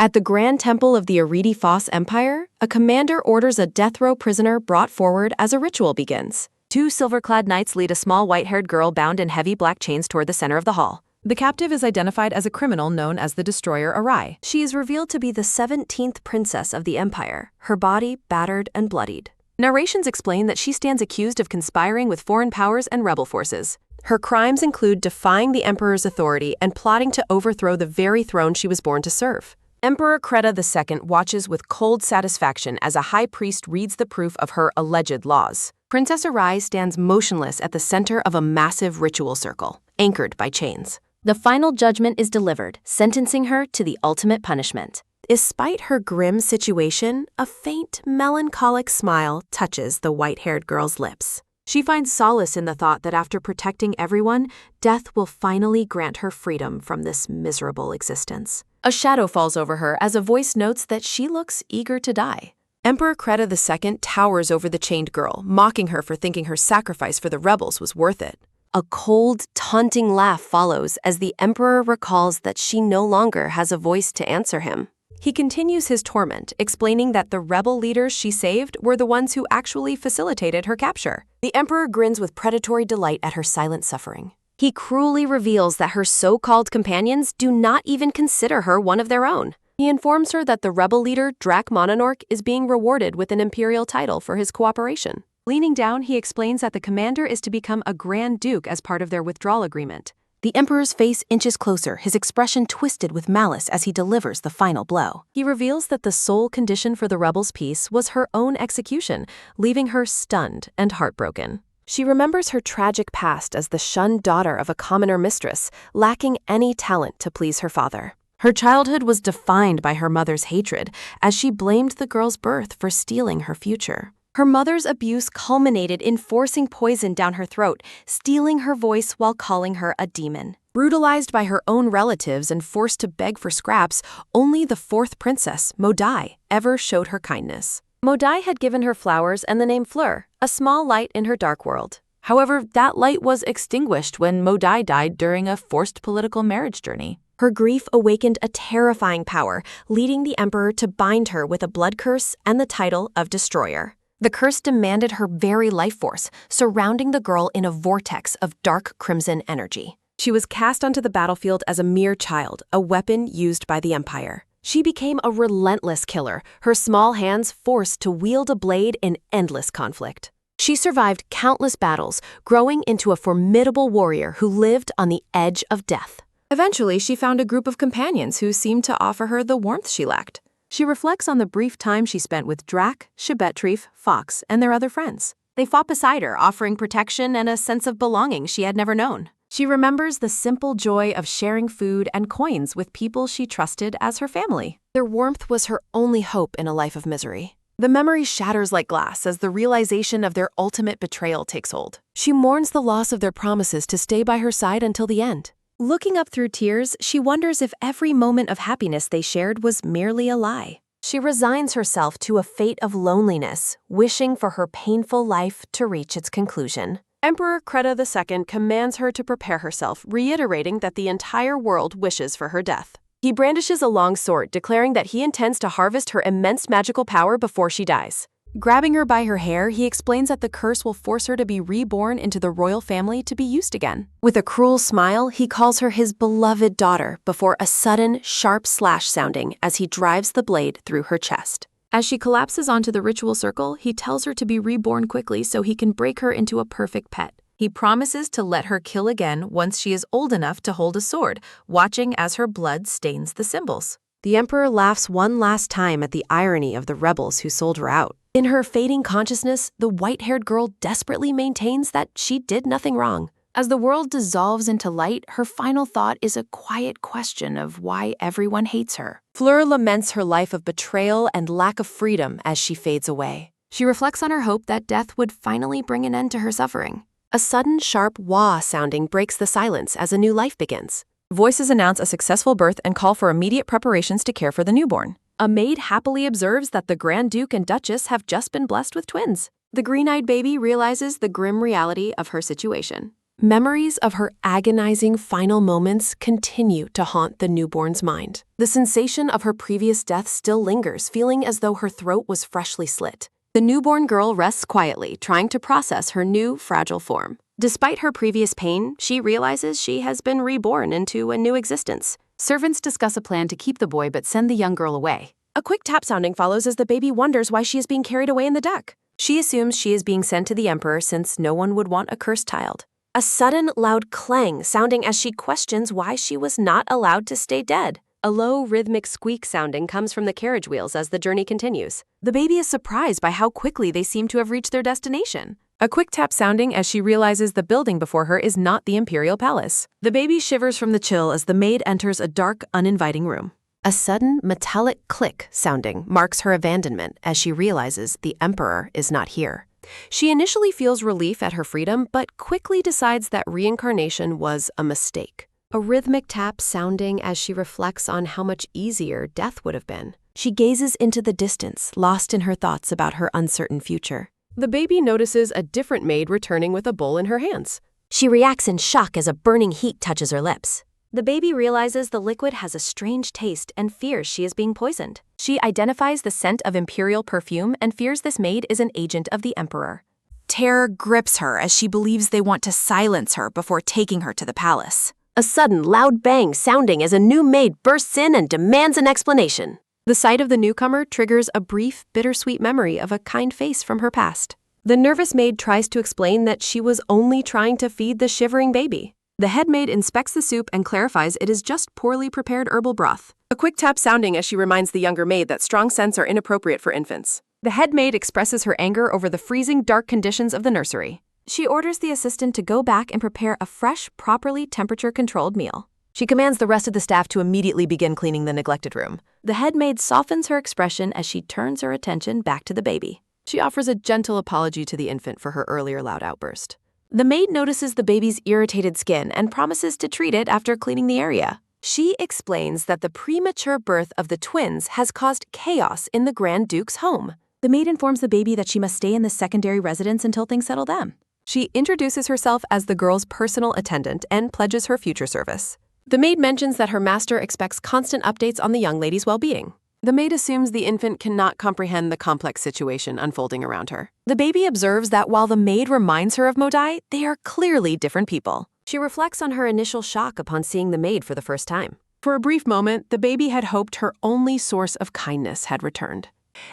At the Grand Temple of the Aridi Foss Empire, a commander orders a death row prisoner brought forward as a ritual begins. Two silver-clad knights lead a small white-haired girl bound in heavy black chains toward the center of the hall. The captive is identified as a criminal known as the Destroyer Arai. She is revealed to be the 17th princess of the empire, her body battered and bloodied. Narrations explain that she stands accused of conspiring with foreign powers and rebel forces. Her crimes include defying the emperor's authority and plotting to overthrow the very throne she was born to serve. Emperor Kreta II watches with cold satisfaction as a high priest reads the proof of her alleged laws. Princess Arai stands motionless at the center of a massive ritual circle, anchored by chains. The final judgment is delivered, sentencing her to the ultimate punishment. Despite her grim situation, a faint, melancholic smile touches the white-haired girl's lips. She finds solace in the thought that after protecting everyone, death will finally grant her freedom from this miserable existence. A shadow falls over her as a voice notes that she looks eager to die. Emperor Kreta II towers over the chained girl, mocking her for thinking her sacrifice for the rebels was worth it. A cold, taunting laugh follows as the emperor recalls that she no longer has a voice to answer him. He continues his torment, explaining that the rebel leaders she saved were the ones who actually facilitated her capture. The emperor grins with predatory delight at her silent suffering. He cruelly reveals that her so-called companions do not even consider her one of their own. He informs her that the rebel leader, Drak Mononork, is being rewarded with an imperial title for his cooperation. Leaning down, he explains that the commander is to become a Grand Duke as part of their withdrawal agreement. The emperor's face inches closer, his expression twisted with malice as he delivers the final blow. He reveals that the sole condition for the rebels' peace was her own execution, leaving her stunned and heartbroken. She remembers her tragic past as the shunned daughter of a commoner mistress, lacking any talent to please her father. Her childhood was defined by her mother's hatred, as she blamed the girl's birth for stealing her future. Her mother's abuse culminated in forcing poison down her throat, stealing her voice while calling her a demon. Brutalized by her own relatives and forced to beg for scraps, only the fourth princess, Modai, ever showed her kindness. Modai had given her flowers and the name Fleur, a small light in her dark world. However, that light was extinguished when Modai died during a forced political marriage journey. Her grief awakened a terrifying power, leading the emperor to bind her with a blood curse and the title of Destroyer. The curse demanded her very life force, surrounding the girl in a vortex of dark crimson energy. She was cast onto the battlefield as a mere child, a weapon used by the Empire. She became a relentless killer, her small hands forced to wield a blade in endless conflict. She survived countless battles, growing into a formidable warrior who lived on the edge of death. Eventually, she found a group of companions who seemed to offer her the warmth she lacked. She reflects on the brief time she spent with Drak, Shebetrief, Fox, and their other friends. They fought beside her, offering protection and a sense of belonging she had never known. She remembers the simple joy of sharing food and coins with people she trusted as her family. Their warmth was her only hope in a life of misery. The memory shatters like glass as the realization of their ultimate betrayal takes hold. She mourns the loss of their promises to stay by her side until the end. Looking up through tears, she wonders if every moment of happiness they shared was merely a lie. She resigns herself to a fate of loneliness, wishing for her painful life to reach its conclusion. Emperor Kreta II commands her to prepare herself, reiterating that the entire world wishes for her death. He brandishes a long sword, declaring that he intends to harvest her immense magical power before she dies. Grabbing her by her hair, he explains that the curse will force her to be reborn into the royal family to be used again. With a cruel smile, he calls her his beloved daughter before a sudden, sharp slash sounding as he drives the blade through her chest. As she collapses onto the ritual circle, he tells her to be reborn quickly so he can break her into a perfect pet. He promises to let her kill again once she is old enough to hold a sword, watching as her blood stains the symbols. The emperor laughs one last time at the irony of the rebels who sold her out. In her fading consciousness, the white-haired girl desperately maintains that she did nothing wrong. As the world dissolves into light, her final thought is a quiet question of why everyone hates her. Fleur laments her life of betrayal and lack of freedom as she fades away. She reflects on her hope that death would finally bring an end to her suffering. A sudden, sharp wah sounding breaks the silence as a new life begins. Voices announce a successful birth and call for immediate preparations to care for the newborn. A maid happily observes that the Grand Duke and Duchess have just been blessed with twins. The green-eyed baby realizes the grim reality of her situation. Memories of her agonizing final moments continue to haunt the newborn's mind. The sensation of her previous death still lingers, feeling as though her throat was freshly slit. The newborn girl rests quietly, trying to process her new, fragile form. Despite her previous pain, she realizes she has been reborn into a new existence. Servants discuss a plan to keep the boy but send the young girl away. A quick tap sounding follows as the baby wonders why she is being carried away in the duck. She assumes she is being sent to the emperor since no one would want a cursed child. A sudden, loud clang sounding as she questions why she was not allowed to stay dead. A low, rhythmic squeak sounding comes from the carriage wheels as the journey continues. The baby is surprised by how quickly they seem to have reached their destination. A quick tap sounding as she realizes the building before her is not the imperial palace. The baby shivers from the chill as the maid enters a dark, uninviting room. A sudden, metallic click sounding marks her abandonment as she realizes the emperor is not here. She initially feels relief at her freedom, but quickly decides that reincarnation was a mistake. A rhythmic tap sounding as she reflects on how much easier death would have been. She gazes into the distance, lost in her thoughts about her uncertain future. The baby notices a different maid returning with a bowl in her hands. She reacts in shock as a burning heat touches her lips. The baby realizes the liquid has a strange taste and fears she is being poisoned. She identifies the scent of imperial perfume and fears this maid is an agent of the emperor. Terror grips her as she believes they want to silence her before taking her to the palace. A sudden, loud bang sounding as a new maid bursts in and demands an explanation. The sight of the newcomer triggers a brief, bittersweet memory of a kind face from her past. The nervous maid tries to explain that she was only trying to feed the shivering baby. The head maid inspects the soup and clarifies it is just poorly prepared herbal broth. A quick tap sounding as she reminds the younger maid that strong scents are inappropriate for infants. The head maid expresses her anger over the freezing, dark conditions of the nursery. She orders the assistant to go back and prepare a fresh, properly temperature-controlled meal. She commands the rest of the staff to immediately begin cleaning the neglected room. The head maid softens her expression as she turns her attention back to the baby. She offers a gentle apology to the infant for her earlier loud outburst. The maid notices the baby's irritated skin and promises to treat it after cleaning the area. She explains that the premature birth of the twins has caused chaos in the Grand Duke's home. The maid informs the baby that she must stay in the secondary residence until things settle down. She introduces herself as the girl's personal attendant and pledges her future service. The maid mentions that her master expects constant updates on the young lady's well-being. The maid assumes the infant cannot comprehend the complex situation unfolding around her. The baby observes that while the maid reminds her of Modai, they are clearly different people. She reflects on her initial shock upon seeing the maid for the first time. For a brief moment, the baby had hoped her only source of kindness had returned.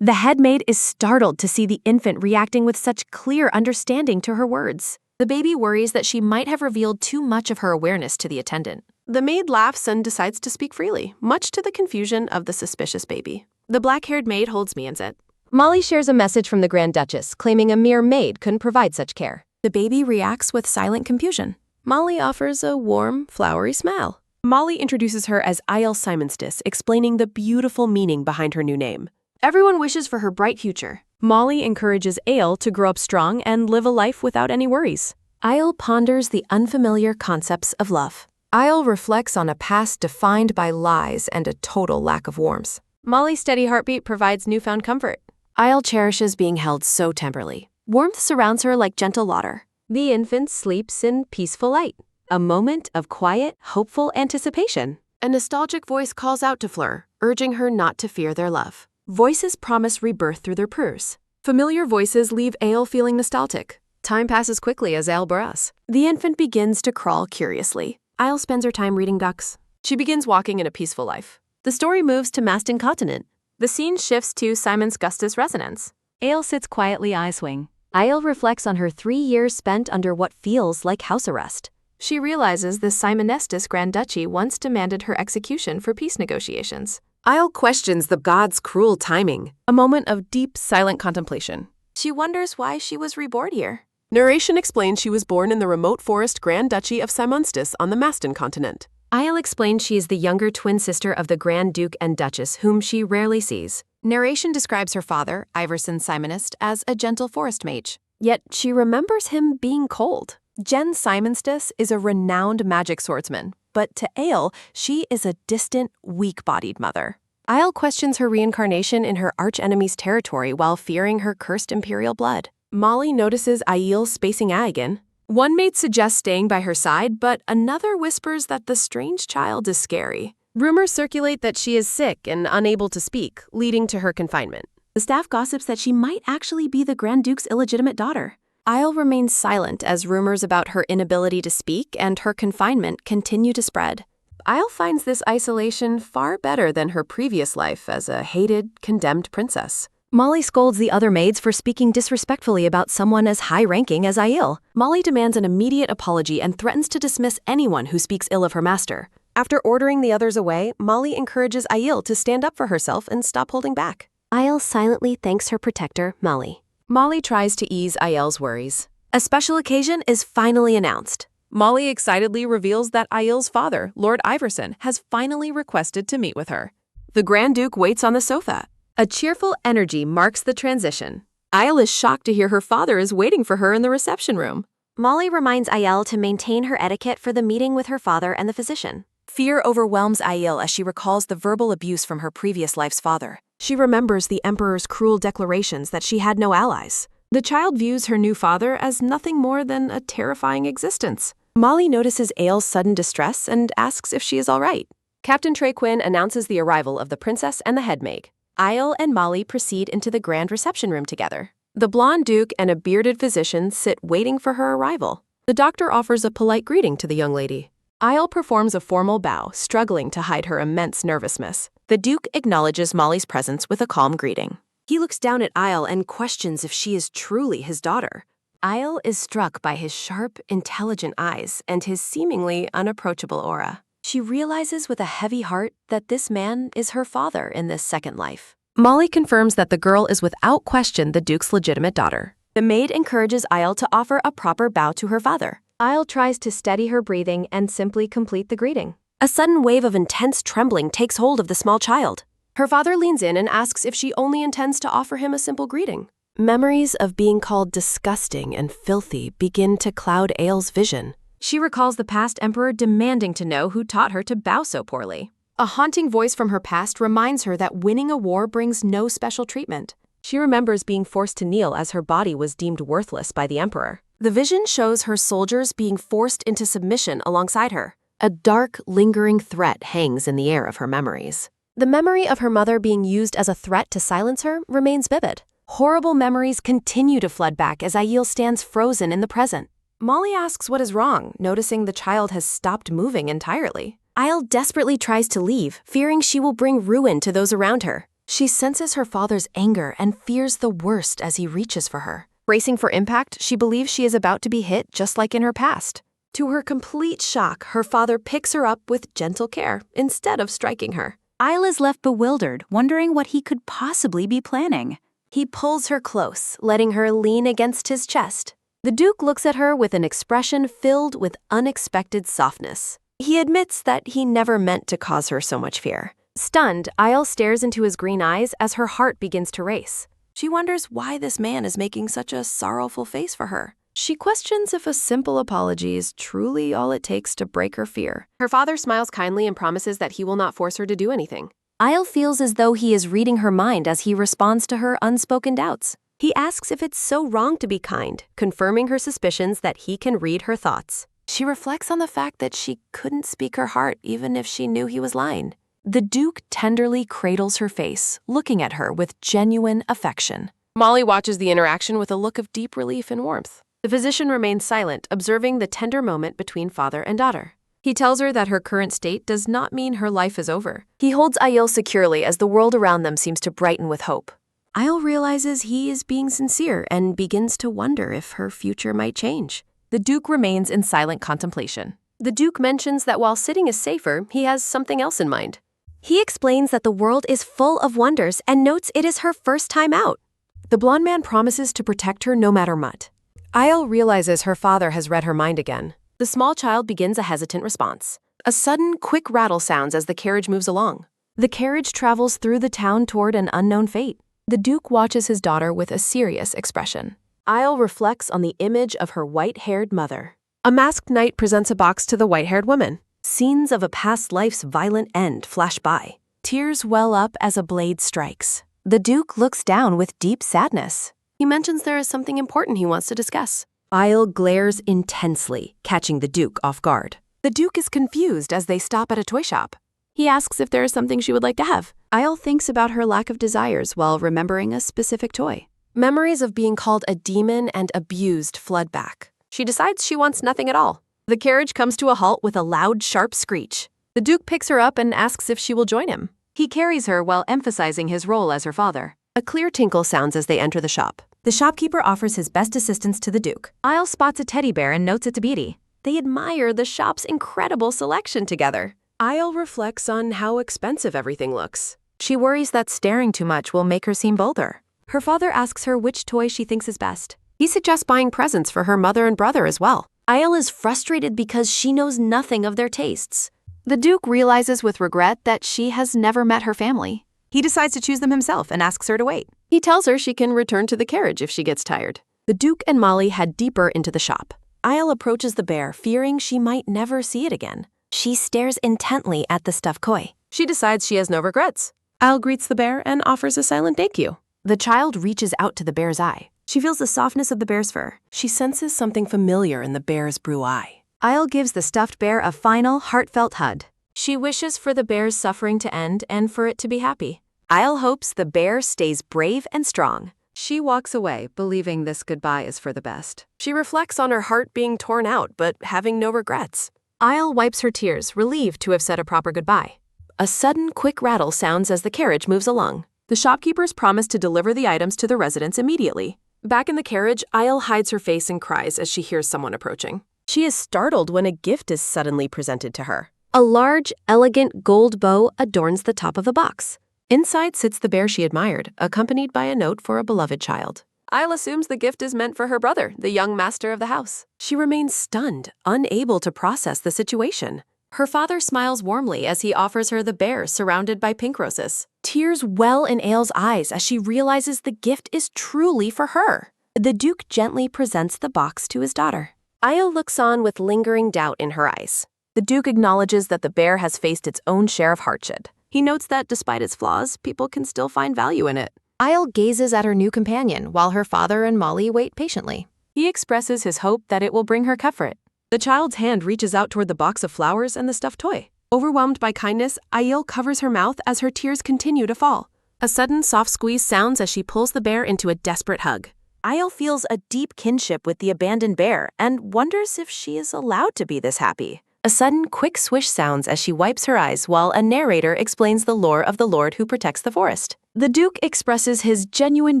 The head maid is startled to see the infant reacting with such clear understanding to her words. The baby worries that she might have revealed too much of her awareness to the attendant. The maid laughs and decides to speak freely, much to the confusion of the suspicious baby. The black-haired maid holds me and said, Molly shares a message from the Grand Duchess, claiming a mere maid couldn't provide such care. The baby reacts with silent confusion. Molly offers a warm, flowery smile. Molly introduces her as Isle Simonstis, explaining the beautiful meaning behind her new name. Everyone wishes for her bright future. Molly encourages Ale to grow up strong and live a life without any worries. Isle ponders the unfamiliar concepts of love. Isle reflects on a past defined by lies and a total lack of warmth. Molly's steady heartbeat provides newfound comfort. Isle cherishes being held so tenderly. Warmth surrounds her like gentle water. The infant sleeps in peaceful light. A moment of quiet, hopeful anticipation. A nostalgic voice calls out to Fleur, urging her not to fear their love. Voices promise rebirth through their purrs. Familiar voices leave Ale feeling nostalgic. Time passes quickly as Ale barras. The infant begins to crawl curiously. Isle spends her time reading ducks. She begins walking in a peaceful life. The story moves to Maston Continent. The scene shifts to Simon's Gustus residence. Ale sits quietly eye-swing. Isle reflects on her 3 years spent under what feels like house arrest. She realizes the Simonestis Grand Duchy once demanded her execution for peace negotiations. Isle questions the gods' cruel timing. A moment of deep, silent contemplation. She wonders why she was reborn here. Narration explains she was born in the remote forest Grand Duchy of Simonstis on the Maston continent. Isle explains she is the younger twin sister of the Grand Duke and Duchess, whom she rarely sees. Narration describes her father, Iverson Simonist, as a gentle forest mage. Yet she remembers him being cold. Jen Simonstis is a renowned magic swordsman, but to Ale, she is a distant, weak-bodied mother. Isle questions her reincarnation in her archenemy's territory while fearing her cursed imperial blood. Molly notices Aiel spacing Aegon. One mate suggests staying by her side, but another whispers that the strange child is scary. Rumors circulate that she is sick and unable to speak, leading to her confinement. The staff gossips that she might actually be the Grand Duke's illegitimate daughter. Isle remains silent as rumors about her inability to speak and her confinement continue to spread. Isle finds this isolation far better than her previous life as a hated, condemned princess. Molly scolds the other maids for speaking disrespectfully about someone as high-ranking as Aiel. Molly demands an immediate apology and threatens to dismiss anyone who speaks ill of her master. After ordering the others away, Molly encourages Aiel to stand up for herself and stop holding back. Aiel silently thanks her protector, Molly. Molly tries to ease Aiel's worries. A special occasion is finally announced. Molly excitedly reveals that Aiel's father, Lord Iverson, has finally requested to meet with her. The Grand Duke waits on the sofa. A cheerful energy marks the transition. Aiel is shocked to hear her father is waiting for her in the reception room. Molly reminds Aiel to maintain her etiquette for the meeting with her father and the physician. Fear overwhelms Aiel as she recalls the verbal abuse from her previous life's father. She remembers the Emperor's cruel declarations that she had no allies. The child views her new father as nothing more than a terrifying existence. Molly notices Aiel's sudden distress and asks if she is all right. Captain Traquin announces the arrival of the princess and the head maid. Aiel and Molly proceed into the grand reception room together. The blonde duke and a bearded physician sit waiting for her arrival. The doctor offers a polite greeting to the young lady. Aiel performs a formal bow, struggling to hide her immense nervousness. The duke acknowledges Molly's presence with a calm greeting. He looks down at Aiel and questions if she is truly his daughter. Aiel is struck by his sharp, intelligent eyes and his seemingly unapproachable aura. She realizes with a heavy heart that this man is her father in this second life. Molly confirms that the girl is without question the Duke's legitimate daughter. The maid encourages Aiel to offer a proper bow to her father. Aiel tries to steady her breathing and simply complete the greeting. A sudden wave of intense trembling takes hold of the small child. Her father leans in and asks if she only intends to offer him a simple greeting. Memories of being called disgusting and filthy begin to cloud Aiel's vision. She recalls the past emperor demanding to know who taught her to bow so poorly. A haunting voice from her past reminds her that winning a war brings no special treatment. She remembers being forced to kneel as her body was deemed worthless by the emperor. The vision shows her soldiers being forced into submission alongside her. A dark, lingering threat hangs in the air of her memories. The memory of her mother being used as a threat to silence her remains vivid. Horrible memories continue to flood back as Aiel stands frozen in the present. Molly asks what is wrong, noticing the child has stopped moving entirely. Aiel desperately tries to leave, fearing she will bring ruin to those around her. She senses her father's anger and fears the worst as he reaches for her. Bracing for impact, she believes she is about to be hit just like in her past. To her complete shock, her father picks her up with gentle care instead of striking her. Aiel is left bewildered, wondering what he could possibly be planning. He pulls her close, letting her lean against his chest. The Duke looks at her with an expression filled with unexpected softness. He admits that he never meant to cause her so much fear. Stunned, Aiel stares into his green eyes as her heart begins to race. She wonders why this man is making such a sorrowful face for her. She questions if a simple apology is truly all it takes to break her fear. Her father smiles kindly and promises that he will not force her to do anything. Aiel feels as though he is reading her mind as he responds to her unspoken doubts. He asks if it's so wrong to be kind, confirming her suspicions that he can read her thoughts. She reflects on the fact that she couldn't speak her heart even if she knew he was lying. The Duke tenderly cradles her face, looking at her with genuine affection. Molly watches the interaction with a look of deep relief and warmth. The physician remains silent, observing the tender moment between father and daughter. He tells her that her current state does not mean her life is over. He holds Aiel securely as the world around them seems to brighten with hope. Aiel realizes he is being sincere and begins to wonder if her future might change. The Duke remains in silent contemplation. The Duke mentions that while sitting is safer, he has something else in mind. He explains that the world is full of wonders and notes it is her first time out. The blonde man promises to protect her no matter what. Aiel realizes her father has read her mind again. The small child begins a hesitant response. A sudden, quick rattle sounds as the carriage moves along. The carriage travels through the town toward an unknown fate. The Duke watches his daughter with a serious expression. Aiel reflects on the image of her white-haired mother. A masked knight presents a box to the white-haired woman. Scenes of a past life's violent end flash by. Tears well up as a blade strikes. The Duke looks down with deep sadness. He mentions there is something important he wants to discuss. Isle glares intensely, catching the Duke off guard. The Duke is confused as they stop at a toy shop. He asks if there is something she would like to have. Isle thinks about her lack of desires while remembering a specific toy. Memories of being called a demon and abused flood back. She decides she wants nothing at all. The carriage comes to a halt with a loud, sharp screech. The Duke picks her up and asks if she will join him. He carries her while emphasizing his role as her father. A clear tinkle sounds as they enter the shop. The shopkeeper offers his best assistance to the Duke. Isle spots a teddy bear and notes its beauty. They admire the shop's incredible selection together. Isle reflects on how expensive everything looks. She worries that staring too much will make her seem bolder. Her father asks her which toy she thinks is best. He suggests buying presents for her mother and brother as well. Isle is frustrated because she knows nothing of their tastes. The Duke realizes with regret that she has never met her family. He decides to choose them himself and asks her to wait. He tells her she can return to the carriage if she gets tired. The Duke and Molly head deeper into the shop. Isle approaches the bear, fearing she might never see it again. She stares intently at the stuffed toy. She decides she has no regrets. Isle greets the bear and offers a silent thank you. The child reaches out to the bear's eye. She feels the softness of the bear's fur. She senses something familiar in the bear's blue eye. Isle gives the stuffed bear a final, heartfelt hug. She wishes for the bear's suffering to end and for it to be happy. Isle hopes the bear stays brave and strong. She walks away, believing this goodbye is for the best. She reflects on her heart being torn out, but having no regrets. Isle wipes her tears, relieved to have said a proper goodbye. A sudden, quick rattle sounds as the carriage moves along. The shopkeepers promise to deliver the items to the residents immediately. Back in the carriage, Isle hides her face and cries as she hears someone approaching. She is startled when a gift is suddenly presented to her. A large, elegant gold bow adorns the top of the box. Inside sits the bear she admired, accompanied by a note for a beloved child. Isle assumes the gift is meant for her brother, the young master of the house. She remains stunned, unable to process the situation. Her father smiles warmly as he offers her the bear surrounded by pink roses. Tears well in Isle's eyes as she realizes the gift is truly for her. The Duke gently presents the box to his daughter. Isle looks on with lingering doubt in her eyes. The Duke acknowledges that the bear has faced its own share of hardship. He notes that despite its flaws, people can still find value in it. Isle gazes at her new companion while her father and Molly wait patiently. He expresses his hope that it will bring her comfort. The child's hand reaches out toward the box of flowers and the stuffed toy. Overwhelmed by kindness, Isle covers her mouth as her tears continue to fall. A sudden soft squeeze sounds as she pulls the bear into a desperate hug. Isle feels a deep kinship with the abandoned bear and wonders if she is allowed to be this happy. A sudden, quick swish sounds as she wipes her eyes while a narrator explains the lore of the Lord who protects the forest. The Duke expresses his genuine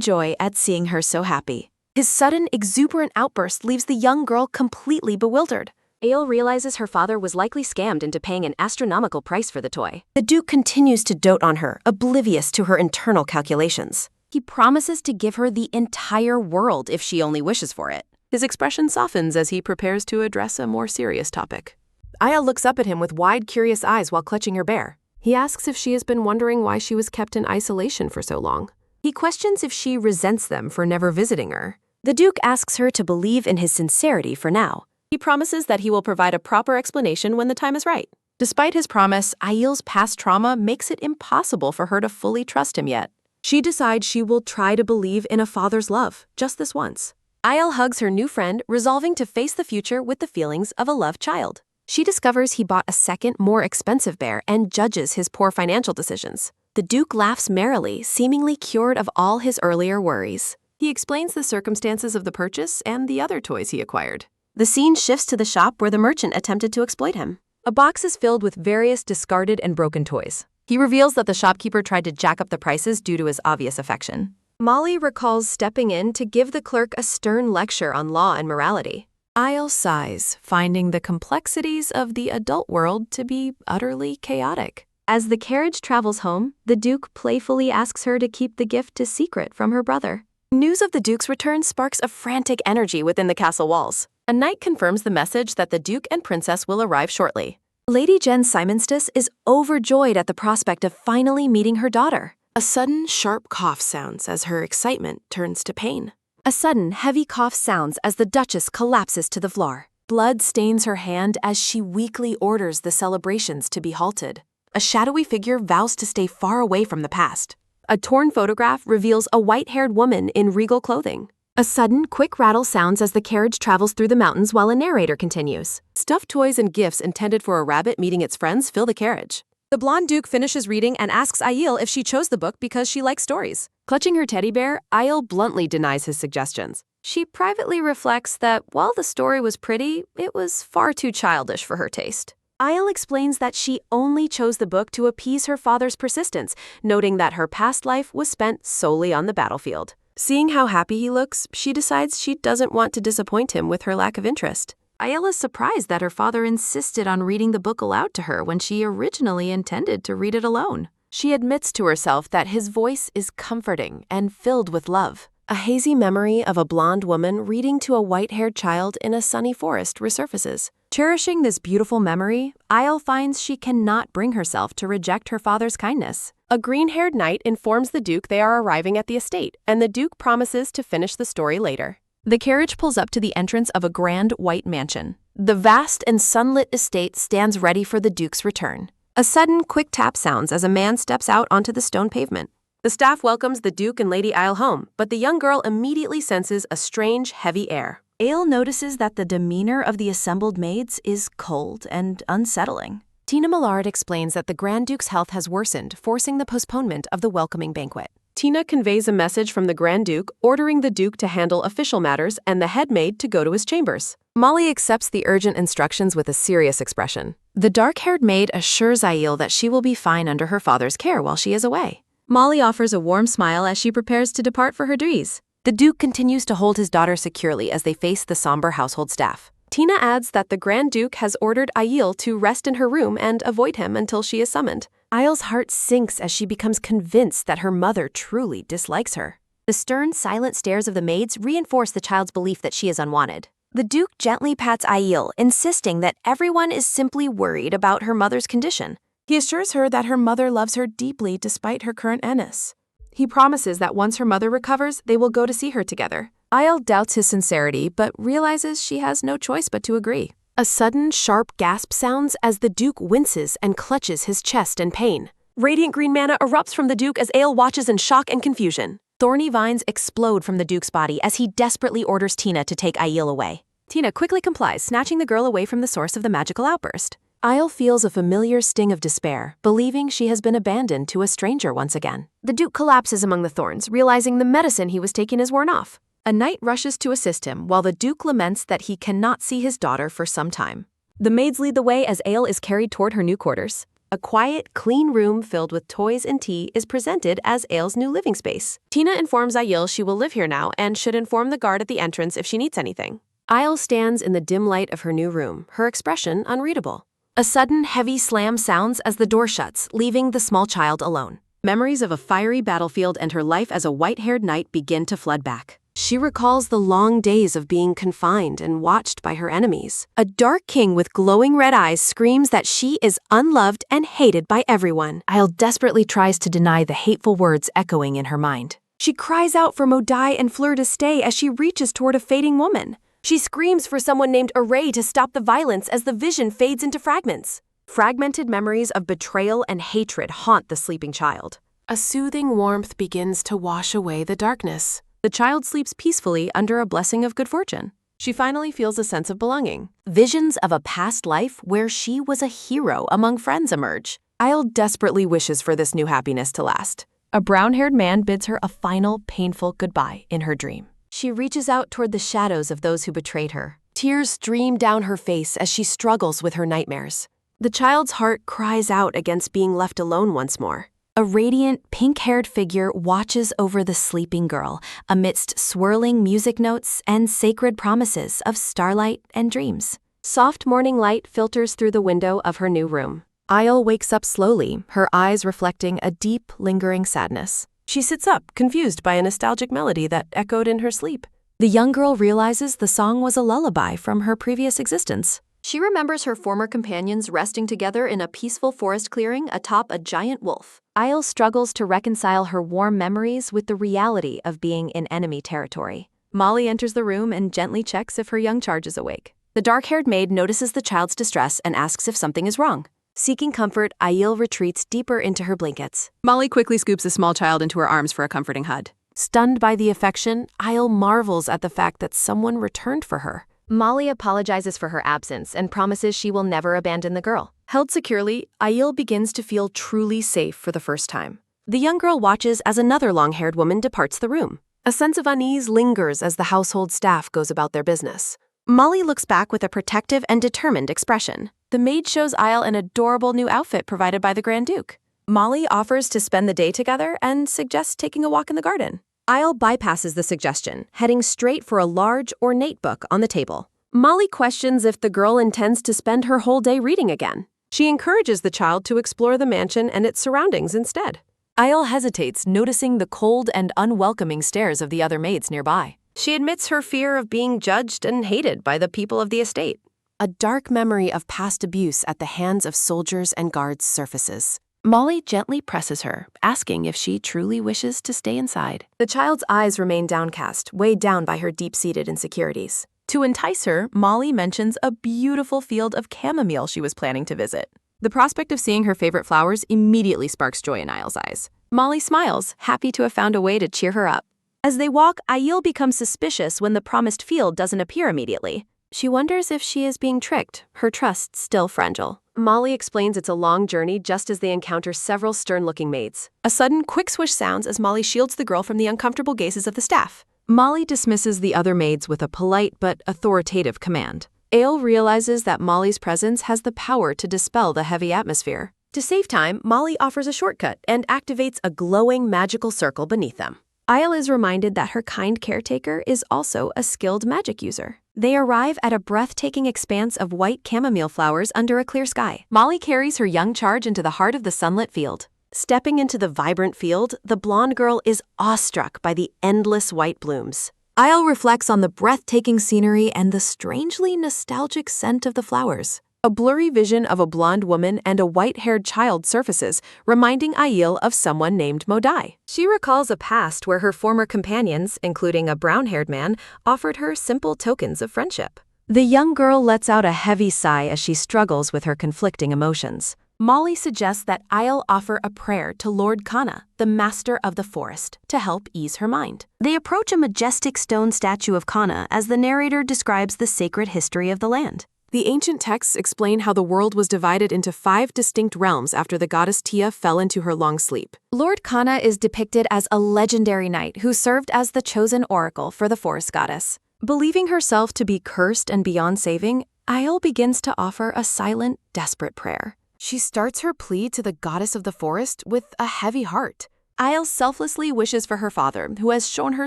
joy at seeing her so happy. His sudden, exuberant outburst leaves the young girl completely bewildered. Isle realizes her father was likely scammed into paying an astronomical price for the toy. The Duke continues to dote on her, oblivious to her internal calculations. He promises to give her the entire world if she only wishes for it. His expression softens as he prepares to address a more serious topic. Isle looks up at him with wide, curious eyes while clutching her bear. He asks if she has been wondering why she was kept in isolation for so long. He questions if she resents them for never visiting her. The Duke asks her to believe in his sincerity for now. He promises that he will provide a proper explanation when the time is right. Despite his promise, Isle's past trauma makes it impossible for her to fully trust him yet. She decides she will try to believe in a father's love, just this once. Isle hugs her new friend, resolving to face the future with the feelings of a loved child. She discovers he bought a second, more expensive bear and judges his poor financial decisions. The Duke laughs merrily, seemingly cured of all his earlier worries. He explains the circumstances of the purchase and the other toys he acquired. The scene shifts to the shop where the merchant attempted to exploit him. A box is filled with various discarded and broken toys. He reveals that the shopkeeper tried to jack up the prices due to his obvious affection. Molly recalls stepping in to give the clerk a stern lecture on law and morality. Isle sighs, finding the complexities of the adult world to be utterly chaotic. As the carriage travels home, the Duke playfully asks her to keep the gift a secret from her brother. News of the Duke's return sparks a frantic energy within the castle walls. A knight confirms the message that the Duke and Princess will arrive shortly. Lady Jen Simonstus is overjoyed at the prospect of finally meeting her daughter. A sudden, sharp cough sounds as her excitement turns to pain. A sudden, heavy cough sounds as the Duchess collapses to the floor. Blood stains her hand as she weakly orders the celebrations to be halted. A shadowy figure vows to stay far away from the past. A torn photograph reveals a white-haired woman in regal clothing. A sudden, quick rattle sounds as the carriage travels through the mountains while a narrator continues. Stuffed toys and gifts intended for a rabbit meeting its friends fill the carriage. The blonde duke finishes reading and asks Aiel if she chose the book because she likes stories. Clutching her teddy bear, Aiel bluntly denies his suggestions. She privately reflects that while the story was pretty, it was far too childish for her taste. Aiel explains that she only chose the book to appease her father's persistence, noting that her past life was spent solely on the battlefield. Seeing how happy he looks, she decides she doesn't want to disappoint him with her lack of interest. Aiel is surprised that her father insisted on reading the book aloud to her when she originally intended to read it alone. She admits to herself that his voice is comforting and filled with love. A hazy memory of a blonde woman reading to a white-haired child in a sunny forest resurfaces. Cherishing this beautiful memory, Aiel finds she cannot bring herself to reject her father's kindness. A green-haired knight informs the Duke they are arriving at the estate, and the Duke promises to finish the story later. The carriage pulls up to the entrance of a grand white mansion. The vast and sunlit estate stands ready for the Duke's return. A sudden, quick tap sounds as a man steps out onto the stone pavement. The staff welcomes the Duke and Lady Aiel home, but the young girl immediately senses a strange, heavy air. Aiel notices that the demeanor of the assembled maids is cold and unsettling. Tina Millard explains that the Grand Duke's health has worsened, forcing the postponement of the welcoming banquet. Tina conveys a message from the Grand Duke, ordering the Duke to handle official matters and the head maid to go to his chambers. Molly accepts the urgent instructions with a serious expression. The dark-haired maid assures Aiel that she will be fine under her father's care while she is away. Molly offers a warm smile as she prepares to depart for her duties. The Duke continues to hold his daughter securely as they face the somber household staff. Tina adds that the Grand Duke has ordered Aiel to rest in her room and avoid him until she is summoned. Aiel's heart sinks as she becomes convinced that her mother truly dislikes her. The stern, silent stares of the maids reinforce the child's belief that she is unwanted. The Duke gently pats Aiel, insisting that everyone is simply worried about her mother's condition. He assures her that her mother loves her deeply despite her current illness. He promises that once her mother recovers, they will go to see her together. Aiel doubts his sincerity, but realizes she has no choice but to agree. A sudden, sharp gasp sounds as the Duke winces and clutches his chest in pain. Radiant green mana erupts from the Duke as Aiel watches in shock and confusion. Thorny vines explode from the Duke's body as he desperately orders Tina to take Aiel away. Tina quickly complies, snatching the girl away from the source of the magical outburst. Aiel feels a familiar sting of despair, believing she has been abandoned to a stranger once again. The Duke collapses among the thorns, realizing the medicine he was taking is worn off. A knight rushes to assist him, while the Duke laments that he cannot see his daughter for some time. The maids lead the way as Aiel is carried toward her new quarters. A quiet, clean room filled with toys and tea is presented as Aiel's new living space. Tina informs Aiel she will live here now and should inform the guard at the entrance if she needs anything. Aiel stands in the dim light of her new room, her expression unreadable. A sudden, heavy slam sounds as the door shuts, leaving the small child alone. Memories of a fiery battlefield and her life as a white-haired knight begin to flood back. She recalls the long days of being confined and watched by her enemies. A dark king with glowing red eyes screams that she is unloved and hated by everyone. Aiel desperately tries to deny the hateful words echoing in her mind. She cries out for Modai and Fleur to stay as she reaches toward a fading woman. She screams for someone named Array to stop the violence as the vision fades into fragments. Fragmented memories of betrayal and hatred haunt the sleeping child. A soothing warmth begins to wash away the darkness. The child sleeps peacefully under a blessing of good fortune. She finally feels a sense of belonging. Visions of a past life where she was a hero among friends emerge. Aiel desperately wishes for this new happiness to last. A brown-haired man bids her a final, painful goodbye in her dream. She reaches out toward the shadows of those who betrayed her. Tears stream down her face as she struggles with her nightmares. The child's heart cries out against being left alone once more. A radiant, pink-haired figure watches over the sleeping girl amidst swirling music notes and sacred promises of starlight and dreams. Soft morning light filters through the window of her new room. Aiel wakes up slowly, her eyes reflecting a deep, lingering sadness. She sits up, confused by a nostalgic melody that echoed in her sleep. The young girl realizes the song was a lullaby from her previous existence. She remembers her former companions resting together in a peaceful forest clearing atop a giant wolf. Aiel struggles to reconcile her warm memories with the reality of being in enemy territory. Molly enters the room and gently checks if her young charge is awake. The dark-haired maid notices the child's distress and asks if something is wrong. Seeking comfort, Aiel retreats deeper into her blankets. Molly quickly scoops the small child into her arms for a comforting hug. Stunned by the affection, Isle marvels at the fact that someone returned for her. Molly apologizes for her absence and promises she will never abandon the girl. Held securely, Aiel begins to feel truly safe for the first time. The young girl watches as another long-haired woman departs the room. A sense of unease lingers as the household staff goes about their business. Molly looks back with a protective and determined expression. The maid shows Aiel an adorable new outfit provided by the Grand Duke. Molly offers to spend the day together and suggests taking a walk in the garden. Aiel bypasses the suggestion, heading straight for a large, ornate book on the table. Molly questions if the girl intends to spend her whole day reading again. She encourages the child to explore the mansion and its surroundings instead. Aiel hesitates, noticing the cold and unwelcoming stares of the other maids nearby. She admits her fear of being judged and hated by the people of the estate. A dark memory of past abuse at the hands of soldiers and guards surfaces. Molly gently presses her, asking if she truly wishes to stay inside. The child's eyes remain downcast, weighed down by her deep-seated insecurities. To entice her, Molly mentions a beautiful field of chamomile she was planning to visit. The prospect of seeing her favorite flowers immediately sparks joy in Aiel's eyes. Molly smiles, happy to have found a way to cheer her up. As they walk, Aiel becomes suspicious when the promised field doesn't appear immediately. She wonders if she is being tricked, her trust still fragile. Molly explains it's a long journey just as they encounter several stern-looking maids. A sudden, quick swish sounds as Molly shields the girl from the uncomfortable gazes of the staff. Molly dismisses the other maids with a polite but authoritative command. Aiel realizes that Molly's presence has the power to dispel the heavy atmosphere. To save time, Molly offers a shortcut and activates a glowing magical circle beneath them. Aiel is reminded that her kind caretaker is also a skilled magic user. They arrive at a breathtaking expanse of white chamomile flowers under a clear sky. Molly carries her young charge into the heart of the sunlit field. Stepping into the vibrant field, the blonde girl is awestruck by the endless white blooms. Aiel reflects on the breathtaking scenery and the strangely nostalgic scent of the flowers. A blurry vision of a blonde woman and a white-haired child surfaces, reminding Aiel of someone named Modai. She recalls a past where her former companions, including a brown-haired man, offered her simple tokens of friendship. The young girl lets out a heavy sigh as she struggles with her conflicting emotions. Molly suggests that Aiel offer a prayer to Lord Kana, the master of the forest, to help ease her mind. They approach a majestic stone statue of Kana as the narrator describes the sacred history of the land. The ancient texts explain how the world was divided into 5 distinct realms after the goddess Tia fell into her long sleep. Lord Kana is depicted as a legendary knight who served as the chosen oracle for the forest goddess. Believing herself to be cursed and beyond saving, Aiel begins to offer a silent, desperate prayer. She starts her plea to the goddess of the forest with a heavy heart. Aiel selflessly wishes for her father, who has shown her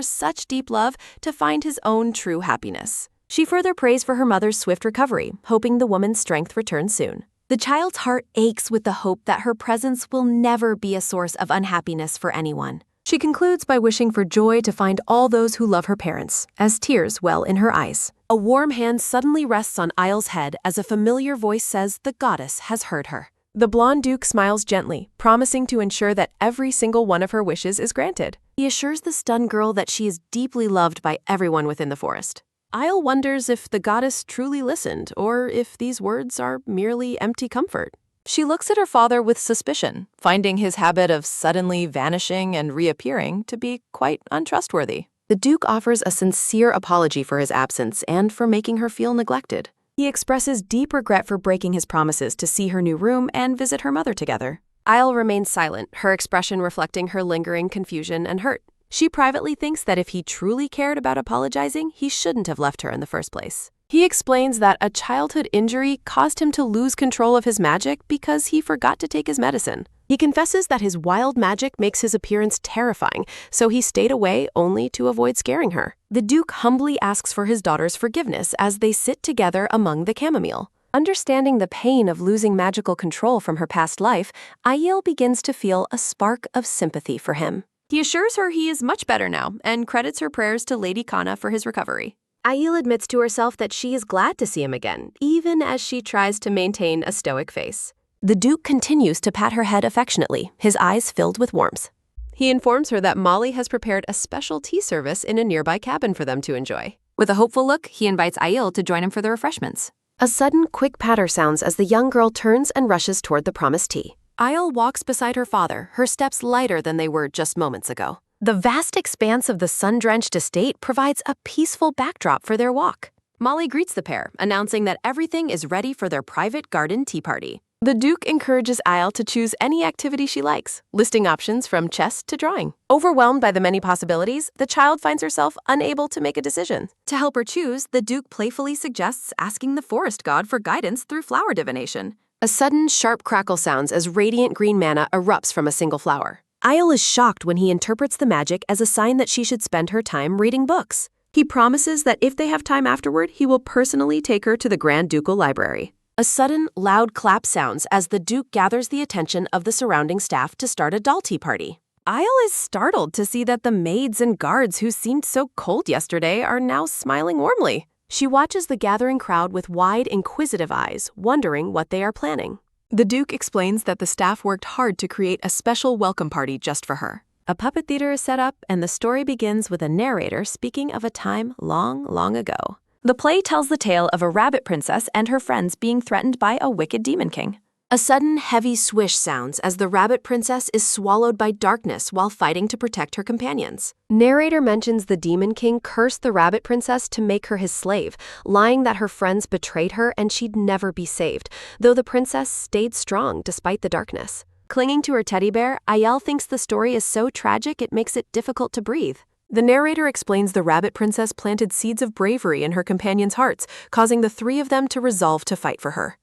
such deep love, to find his own true happiness. She further prays for her mother's swift recovery, hoping the woman's strength returns soon. The child's heart aches with the hope that her presence will never be a source of unhappiness for anyone. She concludes by wishing for joy to find all those who love her parents, as tears well in her eyes. A warm hand suddenly rests on Aiel's head as a familiar voice says the goddess has heard her. The blonde duke smiles gently, promising to ensure that every single one of her wishes is granted. He assures the stunned girl that she is deeply loved by everyone within the forest. Aiel wonders if the goddess truly listened, or if these words are merely empty comfort. She looks at her father with suspicion, finding his habit of suddenly vanishing and reappearing to be quite untrustworthy. The Duke offers a sincere apology for his absence and for making her feel neglected. He expresses deep regret for breaking his promises to see her new room and visit her mother together. Aiel remains silent, her expression reflecting her lingering confusion and hurt. She privately thinks that if he truly cared about apologizing, he shouldn't have left her in the first place. He explains that a childhood injury caused him to lose control of his magic because he forgot to take his medicine. He confesses that his wild magic makes his appearance terrifying, so he stayed away only to avoid scaring her. The Duke humbly asks for his daughter's forgiveness as they sit together among the chamomile. Understanding the pain of losing magical control from her past life, Aiel begins to feel a spark of sympathy for him. He assures her he is much better now and credits her prayers to Lady Kana for his recovery. Aiel admits to herself that she is glad to see him again, even as she tries to maintain a stoic face. The Duke continues to pat her head affectionately, his eyes filled with warmth. He informs her that Molly has prepared a special tea service in a nearby cabin for them to enjoy. With a hopeful look, he invites Aiel to join him for the refreshments. A sudden, quick patter sounds as the young girl turns and rushes toward the promised tea. Aiel walks beside her father, her steps lighter than they were just moments ago. The vast expanse of the sun-drenched estate provides a peaceful backdrop for their walk. Molly greets the pair, announcing that everything is ready for their private garden tea party. The Duke encourages Isle to choose any activity she likes, listing options from chess to drawing. Overwhelmed by the many possibilities, the child finds herself unable to make a decision. To help her choose, the Duke playfully suggests asking the forest god for guidance through flower divination. A sudden, sharp crackle sounds as radiant green mana erupts from a single flower. Isle is shocked when he interprets the magic as a sign that she should spend her time reading books. He promises that if they have time afterward, he will personally take her to the Grand Ducal Library. A sudden, loud clap sounds as the Duke gathers the attention of the surrounding staff to start a doll tea party. Isle is startled to see that the maids and guards who seemed so cold yesterday are now smiling warmly. She watches the gathering crowd with wide, inquisitive eyes, wondering what they are planning. The Duke explains that the staff worked hard to create a special welcome party just for her. A puppet theater is set up, and the story begins with a narrator speaking of a time long, long ago. The play tells the tale of a rabbit princess and her friends being threatened by a wicked demon king. A sudden, heavy swish sounds as the rabbit princess is swallowed by darkness while fighting to protect her companions. Narrator mentions the demon king cursed the rabbit princess to make her his slave, lying that her friends betrayed her and she'd never be saved, though the princess stayed strong despite the darkness. Clinging to her teddy bear, Ayel thinks the story is so tragic it makes it difficult to breathe. The narrator explains the rabbit princess planted seeds of bravery in her companions' hearts, causing the three of them to resolve to fight for her.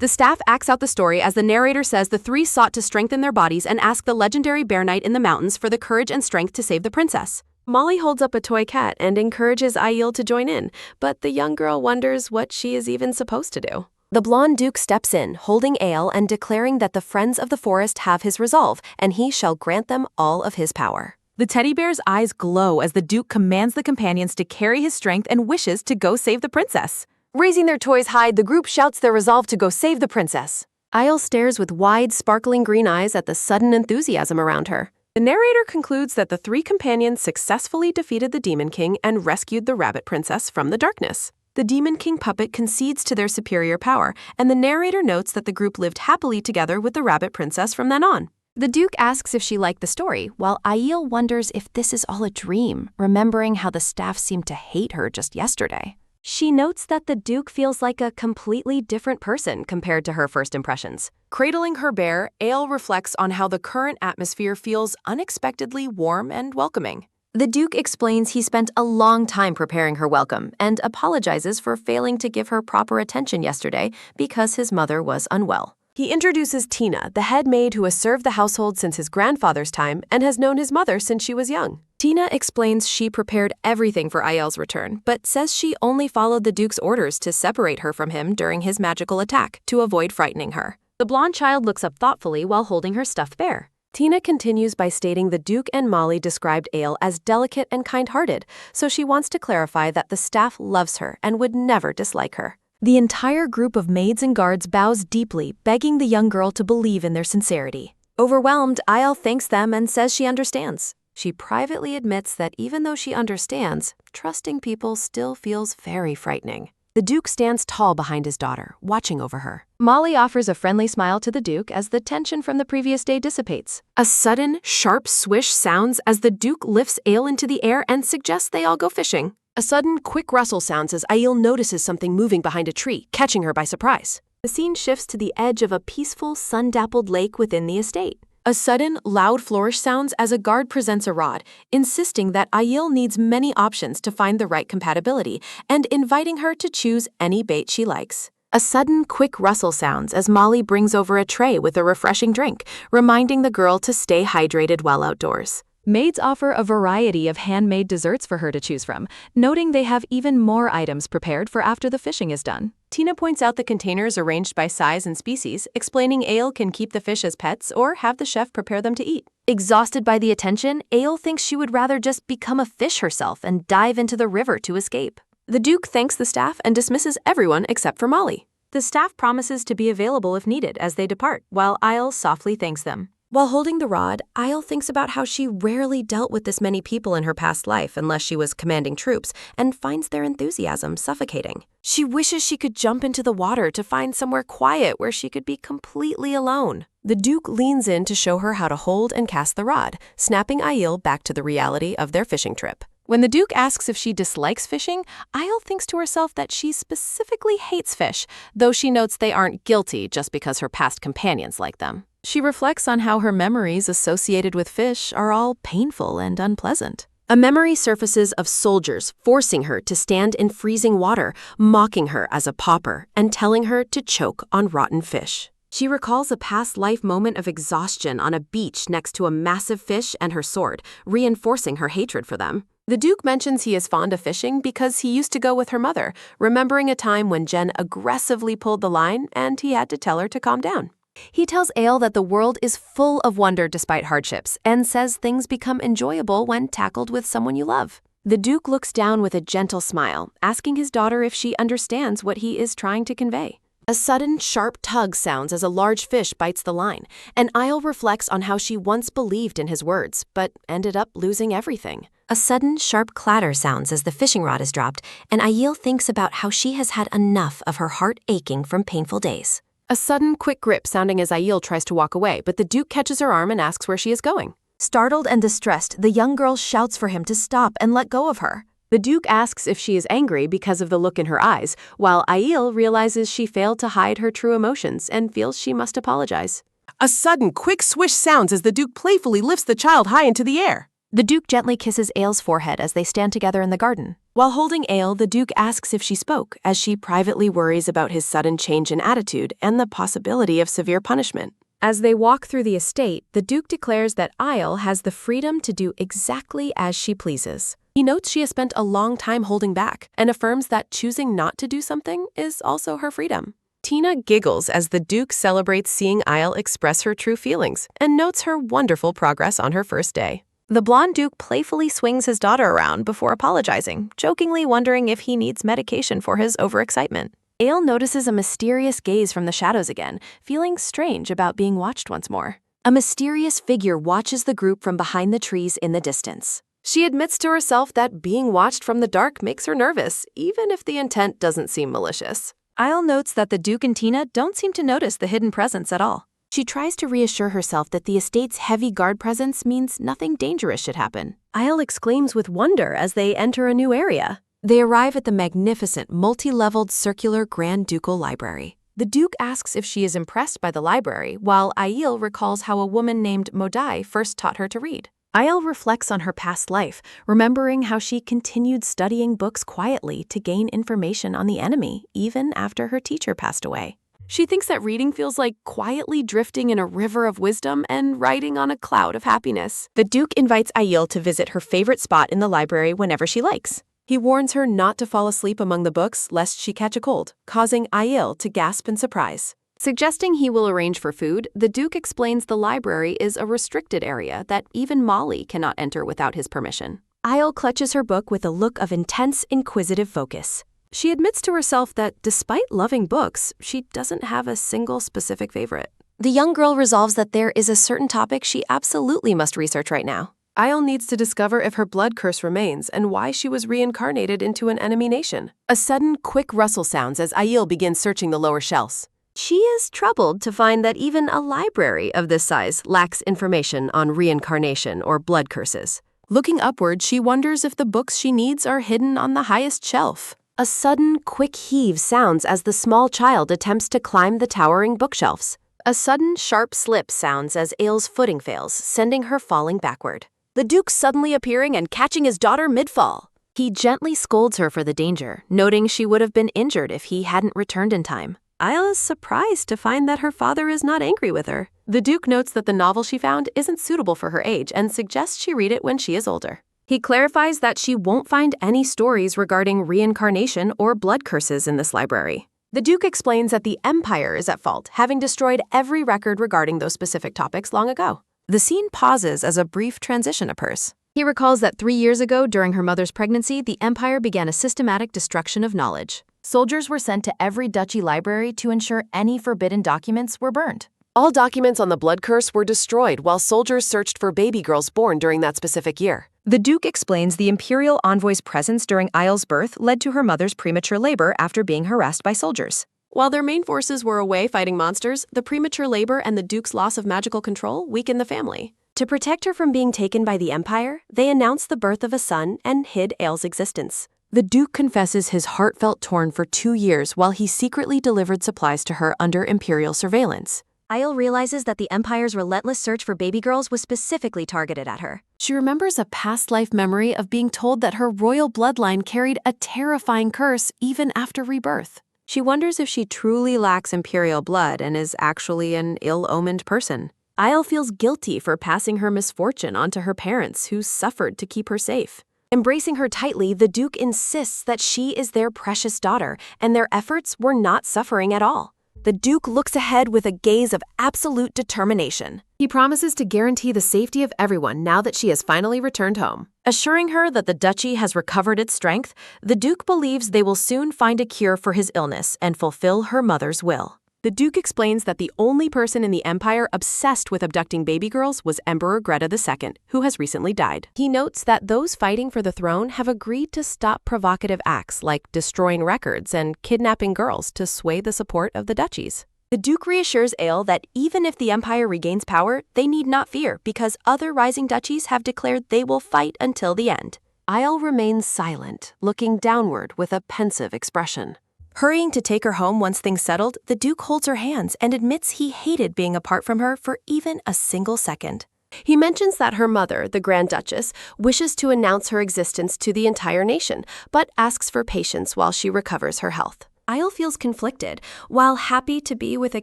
The staff acts out the story as the narrator says the three sought to strengthen their bodies and ask the legendary bear knight in the mountains for the courage and strength to save the princess. Molly holds up a toy cat and encourages Ayel to join in, but the young girl wonders what she is even supposed to do. The blonde Duke steps in, holding Ale and declaring that the friends of the forest have his resolve, and he shall grant them all of his power. The teddy bear's eyes glow as the Duke commands the companions to carry his strength and wishes to go save the princess. Raising their toys high, the group shouts their resolve to go save the princess. Isle stares with wide, sparkling green eyes at the sudden enthusiasm around her. The narrator concludes that the three companions successfully defeated the Demon King and rescued the rabbit princess from the darkness. The Demon King puppet concedes to their superior power, and the narrator notes that the group lived happily together with the rabbit princess from then on. The Duke asks if she liked the story, while Aiel wonders if this is all a dream, remembering how the staff seemed to hate her just yesterday. She notes that the Duke feels like a completely different person compared to her first impressions. Cradling her bear, Ale reflects on how the current atmosphere feels unexpectedly warm and welcoming. The Duke explains he spent a long time preparing her welcome and apologizes for failing to give her proper attention yesterday because his mother was unwell. He introduces Tina, the head maid who has served the household since his grandfather's time and has known his mother since she was young. Tina explains she prepared everything for Aiel's return, but says she only followed the Duke's orders to separate her from him during his magical attack to avoid frightening her. The blonde child looks up thoughtfully while holding her stuffed bear. Tina continues by stating the Duke and Molly described Ale as delicate and kind-hearted, so she wants to clarify that the staff loves her and would never dislike her. The entire group of maids and guards bows deeply, begging the young girl to believe in their sincerity. Overwhelmed, Aiel thanks them and says she understands. She privately admits that even though she understands, trusting people still feels very frightening. The Duke stands tall behind his daughter, watching over her. Molly offers a friendly smile to the Duke as the tension from the previous day dissipates. A sudden, sharp swish sounds as the Duke lifts Ale into the air and suggests they all go fishing. A sudden, quick rustle sounds as Aiel notices something moving behind a tree, catching her by surprise. The scene shifts to the edge of a peaceful, sun-dappled lake within the estate. A sudden, loud flourish sounds as a guard presents a rod, insisting that Aiel needs many options to find the right compatibility, and inviting her to choose any bait she likes. A sudden, quick rustle sounds as Molly brings over a tray with a refreshing drink, reminding the girl to stay hydrated while outdoors. Maids offer a variety of handmade desserts for her to choose from, noting they have even more items prepared for after the fishing is done. Tina points out the containers arranged by size and species, explaining Ale can keep the fish as pets or have the chef prepare them to eat. Exhausted by the attention, Ale thinks she would rather just become a fish herself and dive into the river to escape. The Duke thanks the staff and dismisses everyone except for Molly. The staff promises to be available if needed as they depart, while Aiel softly thanks them. While holding the rod, Isle thinks about how she rarely dealt with this many people in her past life unless she was commanding troops, and finds their enthusiasm suffocating. She wishes she could jump into the water to find somewhere quiet where she could be completely alone. The Duke leans in to show her how to hold and cast the rod, snapping Isle back to the reality of their fishing trip. When the Duke asks if she dislikes fishing, Isle thinks to herself that she specifically hates fish, though she notes they aren't guilty just because her past companions like them. She reflects on how her memories associated with fish are all painful and unpleasant. A memory surfaces of soldiers forcing her to stand in freezing water, mocking her as a pauper, and telling her to choke on rotten fish. She recalls a past life moment of exhaustion on a beach next to a massive fish and her sword, reinforcing her hatred for them. The Duke mentions he is fond of fishing because he used to go with her mother, remembering a time when Jen aggressively pulled the line and he had to tell her to calm down. He tells Ale that the world is full of wonder despite hardships, and says things become enjoyable when tackled with someone you love. The Duke looks down with a gentle smile, asking his daughter if she understands what he is trying to convey. A sudden, sharp tug sounds as a large fish bites the line, and Isle reflects on how she once believed in his words, but ended up losing everything. A sudden, sharp clatter sounds as the fishing rod is dropped, and Isle thinks about how she has had enough of her heart aching from painful days. A sudden, quick grip sounding as Isle tries to walk away, but the Duke catches her arm and asks where she is going. Startled and distressed, the young girl shouts for him to stop and let go of her. The Duke asks if she is angry because of the look in her eyes, while Isle realizes she failed to hide her true emotions and feels she must apologize. A sudden, quick swish sounds as the Duke playfully lifts the child high into the air. The Duke gently kisses Ale's forehead as they stand together in the garden. While holding Ale, the Duke asks if she spoke, as she privately worries about his sudden change in attitude and the possibility of severe punishment. As they walk through the estate, the Duke declares that Isle has the freedom to do exactly as she pleases. He notes she has spent a long time holding back, and affirms that choosing not to do something is also her freedom. Tina giggles as the Duke celebrates seeing Isle express her true feelings, and notes her wonderful progress on her first day. The blonde Duke playfully swings his daughter around before apologizing, jokingly wondering if he needs medication for his overexcitement. Ale notices a mysterious gaze from the shadows again, feeling strange about being watched once more. A mysterious figure watches the group from behind the trees in the distance. She admits to herself that being watched from the dark makes her nervous, even if the intent doesn't seem malicious. Isle notes that the Duke and Tina don't seem to notice the hidden presence at all. She tries to reassure herself that the estate's heavy guard presence means nothing dangerous should happen. Isle exclaims with wonder as they enter a new area. They arrive at the magnificent, multi-leveled circular Grand Ducal Library. The Duke asks if she is impressed by the library, while Isle recalls how a woman named Modai first taught her to read. Isle reflects on her past life, remembering how she continued studying books quietly to gain information on the enemy, even after her teacher passed away. She thinks that reading feels like quietly drifting in a river of wisdom and riding on a cloud of happiness. The Duke invites Isle to visit her favorite spot in the library whenever she likes. He warns her not to fall asleep among the books lest she catch a cold, causing Isle to gasp in surprise. Suggesting he will arrange for food, the Duke explains the library is a restricted area that even Molly cannot enter without his permission. Isle clutches her book with a look of intense, inquisitive focus. She admits to herself that despite loving books, she doesn't have a single specific favorite. The young girl resolves that there is a certain topic she absolutely must research right now. Isle needs to discover if her blood curse remains and why she was reincarnated into an enemy nation. A sudden, quick rustle sounds as Isle begins searching the lower shelves. She is troubled to find that even a library of this size lacks information on reincarnation or blood curses. Looking upward, she wonders if the books she needs are hidden on the highest shelf. A sudden, quick heave sounds as the small child attempts to climb the towering bookshelves. A sudden, sharp slip sounds as Aile's footing fails, sending her falling backward. The Duke suddenly appearing and catching his daughter mid-fall. He gently scolds her for the danger, noting she would have been injured if he hadn't returned in time. Isle is surprised to find that her father is not angry with her. The Duke notes that the novel she found isn't suitable for her age and suggests she read it when she is older. He clarifies that she won't find any stories regarding reincarnation or blood curses in this library. The Duke explains that the Empire is at fault, having destroyed every record regarding those specific topics long ago. The scene pauses as a brief transition occurs. He recalls that 3 years ago, during her mother's pregnancy, the Empire began a systematic destruction of knowledge. Soldiers were sent to every duchy library to ensure any forbidden documents were burned. All documents on the blood curse were destroyed while soldiers searched for baby girls born during that specific year. The Duke explains the Imperial envoy's presence during Isle's birth led to her mother's premature labor after being harassed by soldiers. While their main forces were away fighting monsters, the premature labor and the Duke's loss of magical control weakened the family. To protect her from being taken by the Empire, they announced the birth of a son and hid Aile's existence. The Duke confesses his heart felt torn for 2 years while he secretly delivered supplies to her under Imperial surveillance. Isle realizes that the Empire's relentless search for baby girls was specifically targeted at her. She remembers a past life memory of being told that her royal bloodline carried a terrifying curse even after rebirth. She wonders if she truly lacks Imperial blood and is actually an ill-omened person. Isle feels guilty for passing her misfortune onto her parents, who suffered to keep her safe. Embracing her tightly, the Duke insists that she is their precious daughter, and their efforts were not suffering at all. The Duke looks ahead with a gaze of absolute determination. He promises to guarantee the safety of everyone now that she has finally returned home. Assuring her that the duchy has recovered its strength, the Duke believes they will soon find a cure for his illness and fulfill her mother's will. The Duke explains that the only person in the Empire obsessed with abducting baby girls was Emperor Greta II, who has recently died. He notes that those fighting for the throne have agreed to stop provocative acts like destroying records and kidnapping girls to sway the support of the duchies. The Duke reassures Aile that even if the Empire regains power, they need not fear because other rising duchies have declared they will fight until the end. Isle remains silent, looking downward with a pensive expression. Hurrying to take her home once things settled, the Duke holds her hands and admits he hated being apart from her for even a single second. He mentions that her mother, the Grand Duchess, wishes to announce her existence to the entire nation, but asks for patience while she recovers her health. Isle feels conflicted. While happy to be with a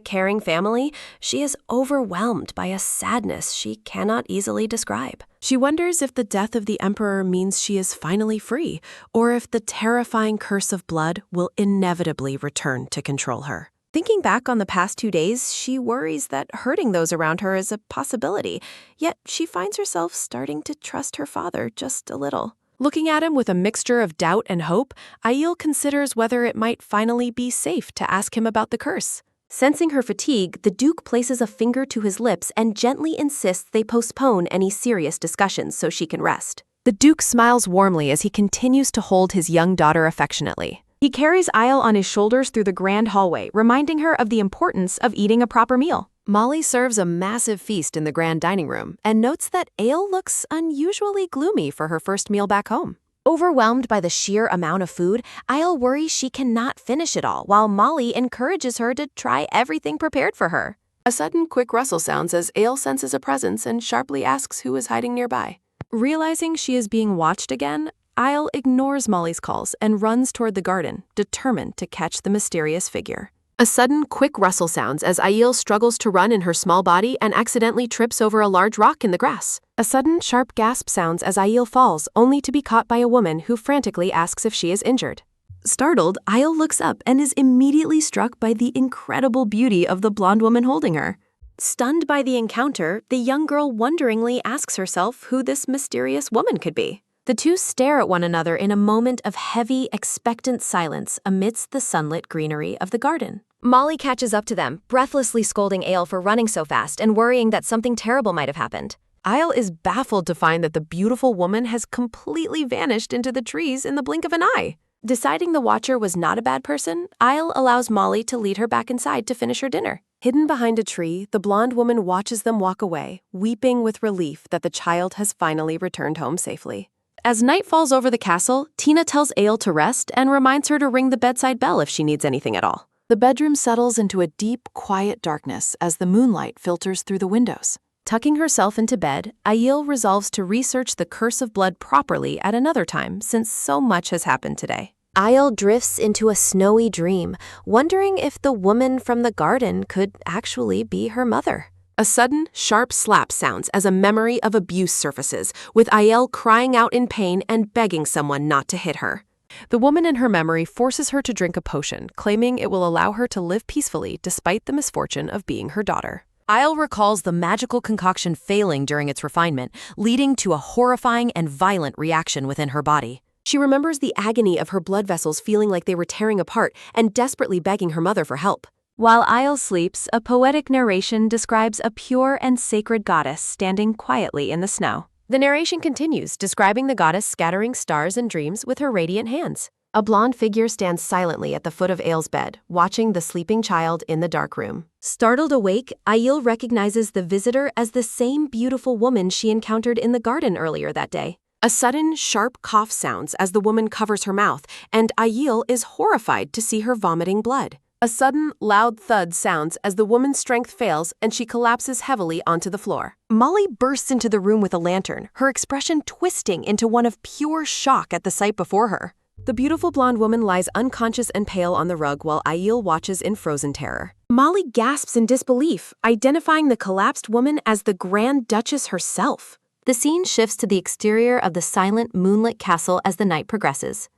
caring family, she is overwhelmed by a sadness she cannot easily describe. She wonders if the death of the Emperor means she is finally free, or if the terrifying curse of blood will inevitably return to control her. Thinking back on the past 2 days, she worries that hurting those around her is a possibility, yet she finds herself starting to trust her father just a little. Looking at him with a mixture of doubt and hope, Isle considers whether it might finally be safe to ask him about the curse. Sensing her fatigue, the Duke places a finger to his lips and gently insists they postpone any serious discussions so she can rest. The Duke smiles warmly as he continues to hold his young daughter affectionately. He carries Isle on his shoulders through the grand hallway, reminding her of the importance of eating a proper meal. Molly serves a massive feast in the grand dining room and notes that Aile looks unusually gloomy for her first meal back home. Overwhelmed by the sheer amount of food, Isle worries she cannot finish it all, while Molly encourages her to try everything prepared for her. A sudden quick rustle sounds as Aile senses a presence and sharply asks who is hiding nearby. Realizing she is being watched again, Isle ignores Molly's calls and runs toward the garden, determined to catch the mysterious figure. A sudden, quick rustle sounds as Isle struggles to run in her small body and accidentally trips over a large rock in the grass. A sudden, sharp gasp sounds as Isle falls, only to be caught by a woman who frantically asks if she is injured. Startled, Isle looks up and is immediately struck by the incredible beauty of the blonde woman holding her. Stunned by the encounter, the young girl wonderingly asks herself who this mysterious woman could be. The two stare at one another in a moment of heavy, expectant silence amidst the sunlit greenery of the garden. Molly catches up to them, breathlessly scolding Aile for running so fast and worrying that something terrible might have happened. Isle is baffled to find that the beautiful woman has completely vanished into the trees in the blink of an eye. Deciding the watcher was not a bad person, Isle allows Molly to lead her back inside to finish her dinner. Hidden behind a tree, the blonde woman watches them walk away, weeping with relief that the child has finally returned home safely. As night falls over the castle, Tina tells Aile to rest and reminds her to ring the bedside bell if she needs anything at all. The bedroom settles into a deep, quiet darkness as the moonlight filters through the windows. Tucking herself into bed, Isle resolves to research the curse of blood properly at another time since so much has happened today. Isle drifts into a snowy dream, wondering if the woman from the garden could actually be her mother. A sudden, sharp slap sounds as a memory of abuse surfaces, with Isle crying out in pain and begging someone not to hit her. The woman in her memory forces her to drink a potion, claiming it will allow her to live peacefully despite the misfortune of being her daughter. Isle recalls the magical concoction failing during its refinement, leading to a horrifying and violent reaction within her body. She remembers the agony of her blood vessels feeling like they were tearing apart and desperately begging her mother for help. While Isle sleeps, a poetic narration describes a pure and sacred goddess standing quietly in the snow. The narration continues, describing the goddess scattering stars and dreams with her radiant hands. A blonde figure stands silently at the foot of Aile's bed, watching the sleeping child in the dark room. Startled awake, Aile recognizes the visitor as the same beautiful woman she encountered in the garden earlier that day. A sudden, sharp cough sounds as the woman covers her mouth, and Aile is horrified to see her vomiting blood. A sudden, loud thud sounds as the woman's strength fails and she collapses heavily onto the floor. Molly bursts into the room with a lantern, her expression twisting into one of pure shock at the sight before her. The beautiful blonde woman lies unconscious and pale on the rug while Aile watches in frozen terror. Molly gasps in disbelief, identifying the collapsed woman as the Grand Duchess herself. The scene shifts to the exterior of the silent, moonlit castle as the night progresses.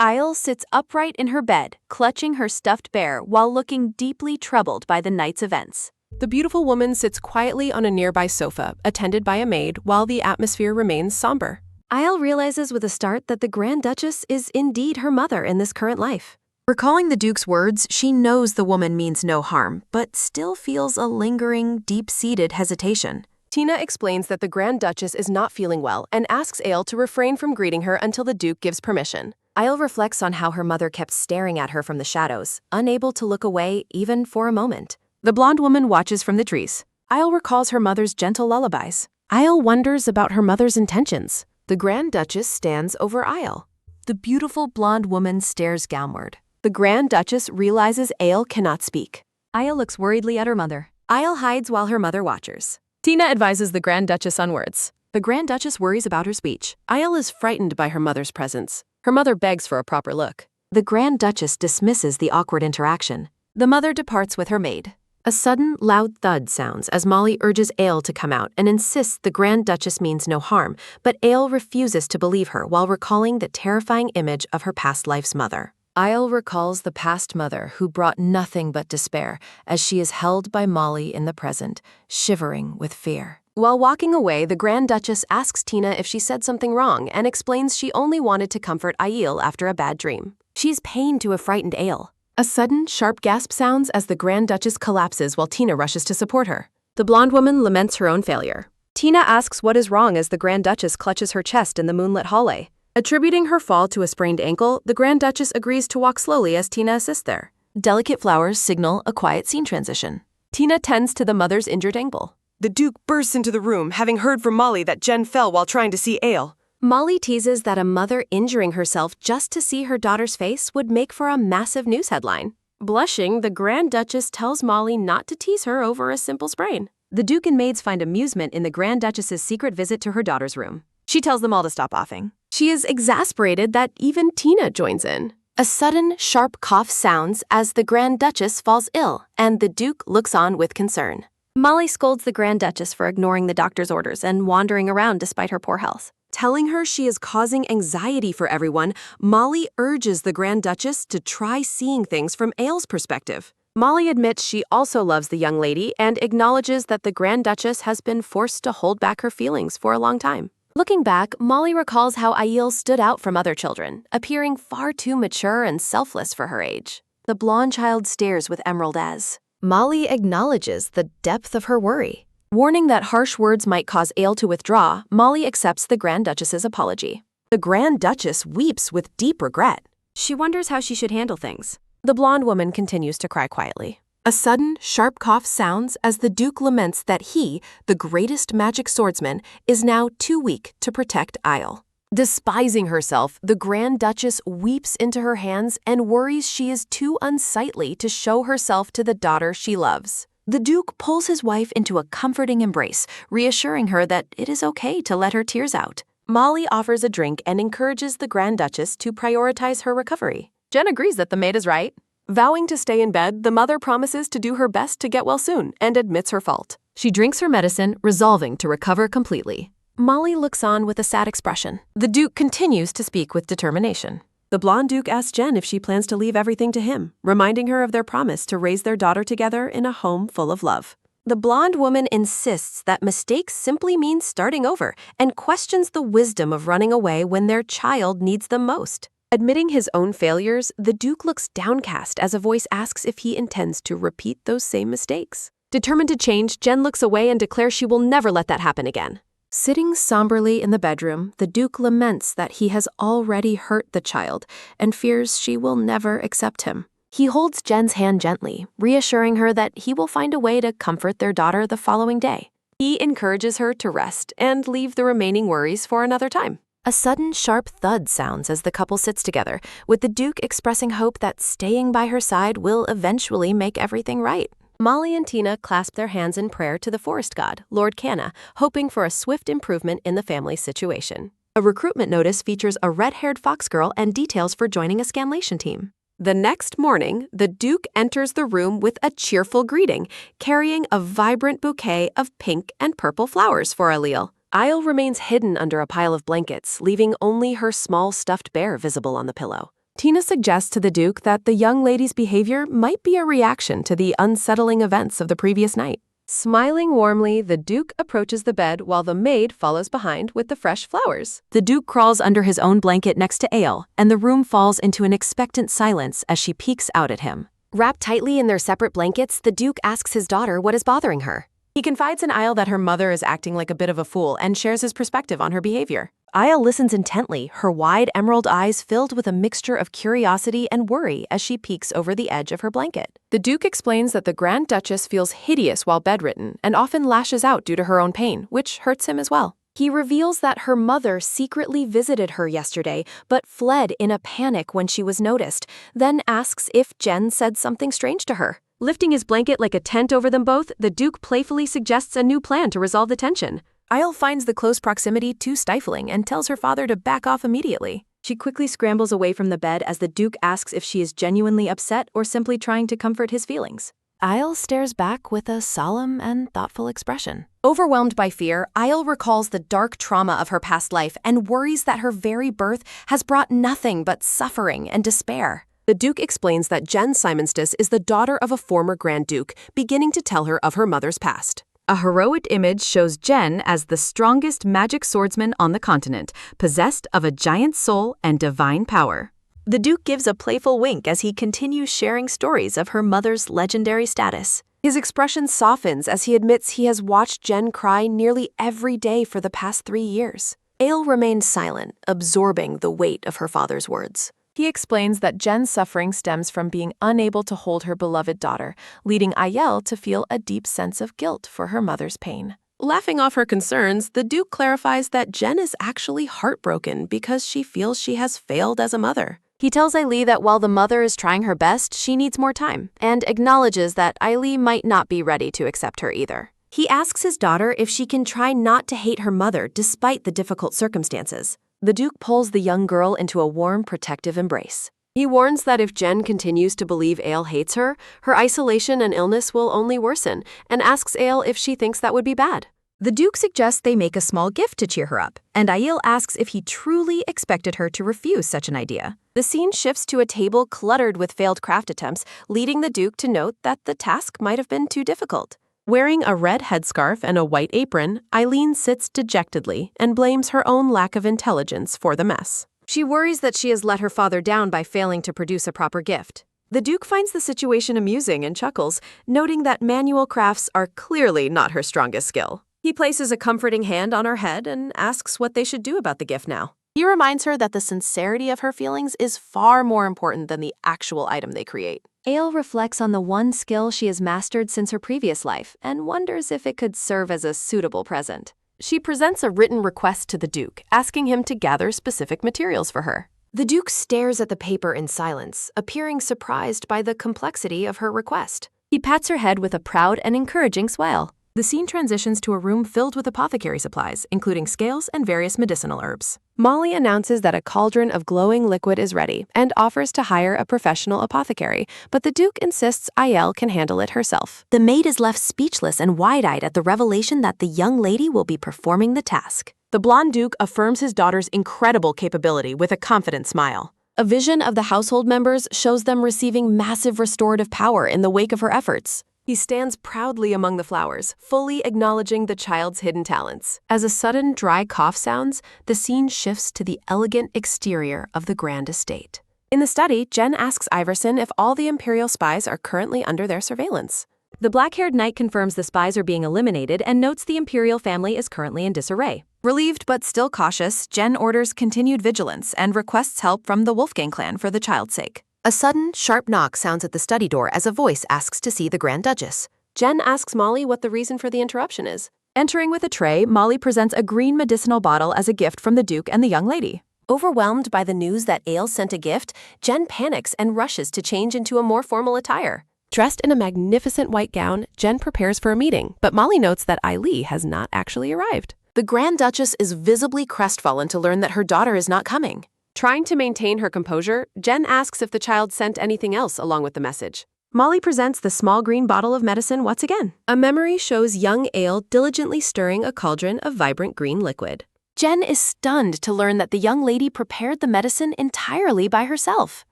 Aile sits upright in her bed, clutching her stuffed bear while looking deeply troubled by the night's events. The beautiful woman sits quietly on a nearby sofa, attended by a maid, while the atmosphere remains somber. Aile realizes with a start that the Grand Duchess is indeed her mother in this current life. Recalling the Duke's words, she knows the woman means no harm, but still feels a lingering, deep-seated hesitation. Tina explains that the Grand Duchess is not feeling well and asks Aile to refrain from greeting her until the Duke gives permission. Aile reflects on how her mother kept staring at her from the shadows, unable to look away even for a moment. The blonde woman watches from the trees. Aile recalls her mother's gentle lullabies. Aile wonders about her mother's intentions. The Grand Duchess stands over Aile. The beautiful blonde woman stares downward. The Grand Duchess realizes Aile cannot speak. Aile looks worriedly at her mother. Aile hides while her mother watches. Tina advises the Grand Duchess on words. The Grand Duchess worries about her speech. Aile is frightened by her mother's presence. Her mother begs for a proper look. The Grand Duchess dismisses the awkward interaction. The mother departs with her maid. A sudden, loud thud sounds as Molly urges Aile to come out and insists the Grand Duchess means no harm, but Aile refuses to believe her while recalling the terrifying image of her past life's mother. Aile recalls the past mother who brought nothing but despair as she is held by Molly in the present, shivering with fear. While walking away, the Grand Duchess asks Tina if she said something wrong and explains she only wanted to comfort Aile after a bad dream. She's pained to have frightened Aile. A sudden, sharp gasp sounds as the Grand Duchess collapses while Tina rushes to support her. The blonde woman laments her own failure. Tina asks what is wrong as the Grand Duchess clutches her chest in the moonlit hallway. Attributing her fall to a sprained ankle, the Grand Duchess agrees to walk slowly as Tina assists there. Delicate flowers signal a quiet scene transition. Tina tends to the mother's injured ankle. The Duke bursts into the room, having heard from Molly that Jen fell while trying to see Aile. Molly teases that a mother injuring herself just to see her daughter's face would make for a massive news headline. Blushing, the Grand Duchess tells Molly not to tease her over a simple sprain. The Duke and maids find amusement in the Grand Duchess's secret visit to her daughter's room. She tells them all to stop offing. She is exasperated that even Tina joins in. A sudden, sharp cough sounds as the Grand Duchess falls ill, and the Duke looks on with concern. Molly scolds the Grand Duchess for ignoring the doctor's orders and wandering around despite her poor health. Telling her she is causing anxiety for everyone, Molly urges the Grand Duchess to try seeing things from Aile's perspective. Molly admits she also loves the young lady and acknowledges that the Grand Duchess has been forced to hold back her feelings for a long time. Looking back, Molly recalls how Aile stood out from other children, appearing far too mature and selfless for her age. The blonde child stares with emerald eyes. Molly acknowledges the depth of her worry. Warning that harsh words might cause Aile to withdraw, Molly accepts the Grand Duchess's apology. The Grand Duchess weeps with deep regret. She wonders how she should handle things. The blonde woman continues to cry quietly. A sudden, sharp cough sounds as the Duke laments that he, the greatest magic swordsman, is now too weak to protect Aile. Despising herself, the Grand Duchess weeps into her hands and worries she is too unsightly to show herself to the daughter she loves. The Duke pulls his wife into a comforting embrace, reassuring her that it is okay to let her tears out. Molly offers a drink and encourages the Grand Duchess to prioritize her recovery. Jen agrees that the maid is right. Vowing to stay in bed, the mother promises to do her best to get well soon and admits her fault. She drinks her medicine, resolving to recover completely. Molly looks on with a sad expression. The Duke continues to speak with determination. The blonde Duke asks Jen if she plans to leave everything to him, reminding her of their promise to raise their daughter together in a home full of love. The blonde woman insists that mistakes simply mean starting over and questions the wisdom of running away when their child needs them most. Admitting his own failures, the Duke looks downcast as a voice asks if he intends to repeat those same mistakes. Determined to change, Jen looks away and declares she will never let that happen again. Sitting somberly in the bedroom, the Duke laments that he has already hurt the child and fears she will never accept him. He holds Jen's hand gently, reassuring her that he will find a way to comfort their daughter the following day. He encourages her to rest and leave the remaining worries for another time. A sudden, sharp thud sounds as the couple sits together, with the Duke expressing hope that staying by her side will eventually make everything right. Molly and Tina clasp their hands in prayer to the forest god, Lord Canna, hoping for a swift improvement in the family's situation. A recruitment notice features a red-haired fox girl and details for joining a scanlation team. The next morning, the Duke enters the room with a cheerful greeting, carrying a vibrant bouquet of pink and purple flowers for Ailil. Isle remains hidden under a pile of blankets, leaving only her small stuffed bear visible on the pillow. Tina suggests to the Duke that the young lady's behavior might be a reaction to the unsettling events of the previous night. Smiling warmly, the Duke approaches the bed while the maid follows behind with the fresh flowers. The Duke crawls under his own blanket next to Aile, and the room falls into an expectant silence as she peeks out at him. Wrapped tightly in their separate blankets, the Duke asks his daughter what is bothering her. He confides in Isle that her mother is acting like a bit of a fool and shares his perspective on her behavior. Isle listens intently, her wide emerald eyes filled with a mixture of curiosity and worry as she peeks over the edge of her blanket. The Duke explains that the Grand Duchess feels hideous while bedridden and often lashes out due to her own pain, which hurts him as well. He reveals that her mother secretly visited her yesterday, but fled in a panic when she was noticed, then asks if Jen said something strange to her. Lifting his blanket like a tent over them both, the Duke playfully suggests a new plan to resolve the tension. Isle finds the close proximity too stifling and tells her father to back off immediately. She quickly scrambles away from the bed as the Duke asks if she is genuinely upset or simply trying to comfort his feelings. Isle stares back with a solemn and thoughtful expression. Overwhelmed by fear, Isle recalls the dark trauma of her past life and worries that her very birth has brought nothing but suffering and despair. The Duke explains that Jen Simonstus is the daughter of a former Grand Duke, beginning to tell her of her mother's past. A heroic image shows Jen as the strongest magic swordsman on the continent, possessed of a giant soul and divine power. The Duke gives a playful wink as he continues sharing stories of her mother's legendary status. His expression softens as he admits he has watched Jen cry nearly every day for the past 3 years. Aile remains silent, absorbing the weight of her father's words. He explains that Jen's suffering stems from being unable to hold her beloved daughter, leading Aile to feel a deep sense of guilt for her mother's pain. Laughing off her concerns, the Duke clarifies that Jen is actually heartbroken because she feels she has failed as a mother. He tells Ailil that while the mother is trying her best, she needs more time, and acknowledges that Ailil might not be ready to accept her either. He asks his daughter if she can try not to hate her mother despite the difficult circumstances. The Duke pulls the young girl into a warm, protective embrace. He warns that if Jen continues to believe Aile hates her, her isolation and illness will only worsen, and asks Aile if she thinks that would be bad. The Duke suggests they make a small gift to cheer her up, and Aile asks if he truly expected her to refuse such an idea. The scene shifts to a table cluttered with failed craft attempts, leading the Duke to note that the task might have been too difficult. Wearing a red headscarf and a white apron, Eileen sits dejectedly and blames her own lack of intelligence for the mess. She worries that she has let her father down by failing to produce a proper gift. The Duke finds the situation amusing and chuckles, noting that manual crafts are clearly not her strongest skill. He places a comforting hand on her head and asks what they should do about the gift now. He reminds her that the sincerity of her feelings is far more important than the actual item they create. Aile reflects on the one skill she has mastered since her previous life and wonders if it could serve as a suitable present. She presents a written request to the Duke, asking him to gather specific materials for her. The Duke stares at the paper in silence, appearing surprised by the complexity of her request. He pats her head with a proud and encouraging smile. The scene transitions to a room filled with apothecary supplies, including scales and various medicinal herbs. Molly announces that a cauldron of glowing liquid is ready and offers to hire a professional apothecary, but the Duke insists Aile can handle it herself. The maid is left speechless and wide-eyed at the revelation that the young lady will be performing the task. The blonde Duke affirms his daughter's incredible capability with a confident smile. A vision of the household members shows them receiving massive restorative power in the wake of her efforts. He stands proudly among the flowers, fully acknowledging the child's hidden talents. As a sudden dry cough sounds, the scene shifts to the elegant exterior of the grand estate. In the study, Jen asks Iverson if all the Imperial spies are currently under their surveillance. The black-haired knight confirms the spies are being eliminated and notes the Imperial family is currently in disarray. Relieved but still cautious, Jen orders continued vigilance and requests help from the Wolfgang clan for the child's sake. A sudden, sharp knock sounds at the study door as a voice asks to see the Grand Duchess. Jen asks Molly what the reason for the interruption is. Entering with a tray, Molly presents a green medicinal bottle as a gift from the Duke and the young lady. Overwhelmed by the news that Ale sent a gift, Jen panics and rushes to change into a more formal attire. Dressed in a magnificent white gown, Jen prepares for a meeting, but Molly notes that Eileen has not actually arrived. The Grand Duchess is visibly crestfallen to learn that her daughter is not coming. Trying to maintain her composure, Jen asks if the child sent anything else along with the message. Molly presents the small green bottle of medicine once again. A memory shows young Ale diligently stirring a cauldron of vibrant green liquid. Jen is stunned to learn that the young lady prepared the medicine entirely by herself.